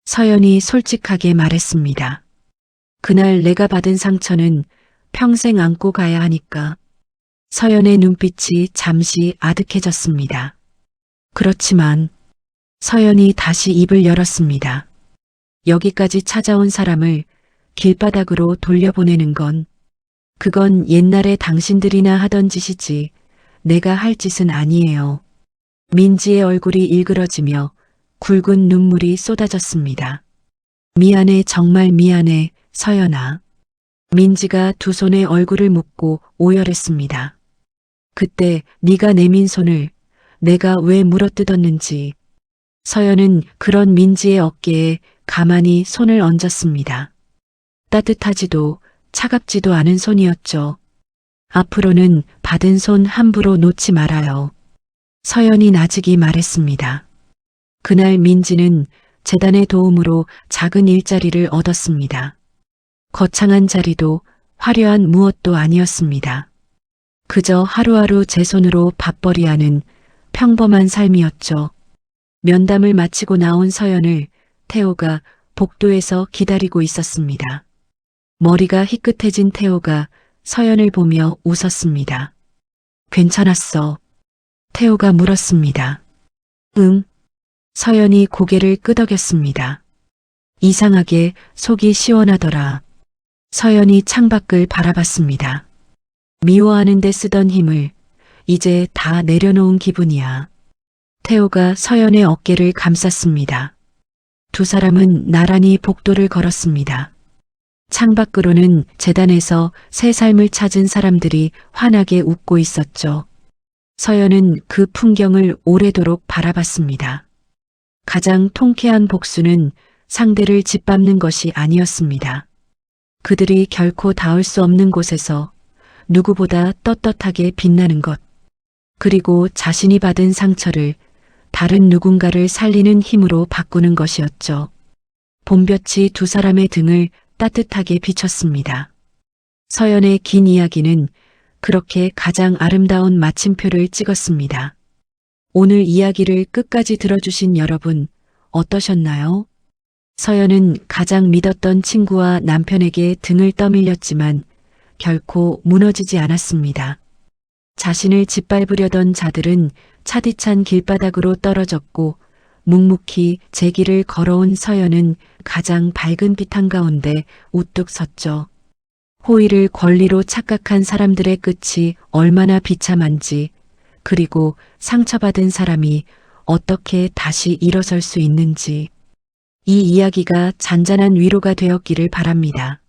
S1: 서연이 솔직하게 말했습니다. 그날 내가 받은 상처는 평생 안고 가야 하니까. 서연의 눈빛이 잠시 아득해졌습니다. 그렇지만 서연이 다시 입을 열었습니다. 여기까지 찾아온 사람을 길바닥으로 돌려보내는 그건 옛날에 당신들이나 하던 짓이지 내가 할 짓은 아니에요. 민지의 얼굴이 일그러지며 굵은 눈물이 쏟아졌습니다. 미안해, 정말 미안해, 서연아. 민지가 두 손에 얼굴을 묶고 오열했습니다. 그때 네가 내민 손을 내가 왜 물어뜯었는지. 서연은 그런 민지의 어깨에 가만히 손을 얹었습니다. 따뜻하지도 차갑지도 않은 손이었죠. 앞으로는 받은 손 함부로 놓지 말아요. 서연이 나직이 말했습니다. 그날 민지는 재단의 도움으로 작은 일자리를 얻었습니다. 거창한 자리도 화려한 무엇도 아니었습니다. 그저 하루하루 제 손으로 밥벌이하는 평범한 삶이었죠. 면담을 마치고 나온 서연을 태호가 복도에서 기다리고 있었습니다. 머리가 희끗해진 태호가 서연을 보며 웃었습니다. 괜찮았어. 태호가 물었습니다. 응. 서연이 고개를 끄덕였습니다. 이상하게 속이 시원하더라. 서연이 창밖을 바라봤습니다. 미워하는 데 쓰던 힘을 이제 다 내려놓은 기분이야. 태호가 서연의 어깨를 감쌌습니다. 두 사람은 나란히 복도를 걸었습니다. 창밖으로는 재단에서 새 삶을 찾은 사람들이 환하게 웃고 있었죠. 서연은 그 풍경을 오래도록 바라봤습니다. 가장 통쾌한 복수는 상대를 짓밟는 것이 아니었습니다. 그들이 결코 닿을 수 없는 곳에서 누구보다 떳떳하게 빛나는 것, 그리고 자신이 받은 상처를 다른 누군가를 살리는 힘으로 바꾸는 것이었죠. 봄볕이 두 사람의 등을 따뜻하게 비쳤습니다. 서연의 긴 이야기는 그렇게 가장 아름다운 마침표를 찍었습니다. 오늘 이야기를 끝까지 들어주신 여러분, 어떠셨나요? 서연은 가장 믿었던 친구와 남편에게 등을 떠밀렸지만 결코 무너지지 않았습니다. 자신을 짓밟으려던 자들은 차디찬 길바닥으로 떨어졌고 묵묵히 제 길을 걸어온 서연은 가장 밝은 빛 한가운데 우뚝 섰죠. 호의를 권리로 착각한 사람들의 끝이 얼마나 비참한지, 그리고 상처받은 사람이 어떻게 다시 일어설 수 있는지, 이 이야기가 잔잔한 위로가 되었기를 바랍니다.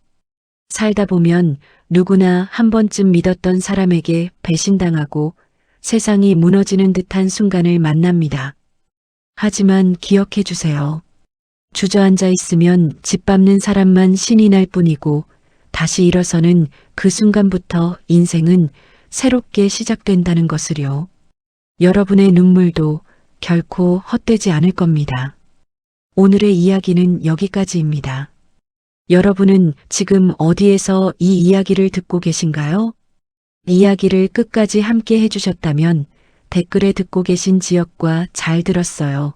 S1: 살다 보면 누구나 한 번쯤 믿었던 사람에게 배신당하고 세상이 무너지는 듯한 순간을 만납니다. 하지만 기억해 주세요. 주저앉아 있으면 짓밟는 사람만 신이 날 뿐이고 다시 일어서는 그 순간부터 인생은 새롭게 시작된다는 것을요. 여러분의 눈물도 결코 헛되지 않을 겁니다. 오늘의 이야기는 여기까지입니다. 여러분은 지금 어디에서 이 이야기를 듣고 계신가요? 이야기를 끝까지 함께 해주셨다면 댓글에 듣고 계신 지역과 잘 들었어요.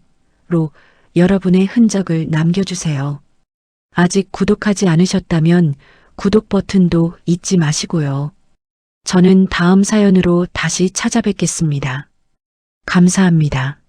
S1: 로 여러분의 흔적을 남겨주세요. 아직 구독하지 않으셨다면 구독 버튼도 잊지 마시고요. 저는 다음 사연으로 다시 찾아뵙겠습니다. 감사합니다.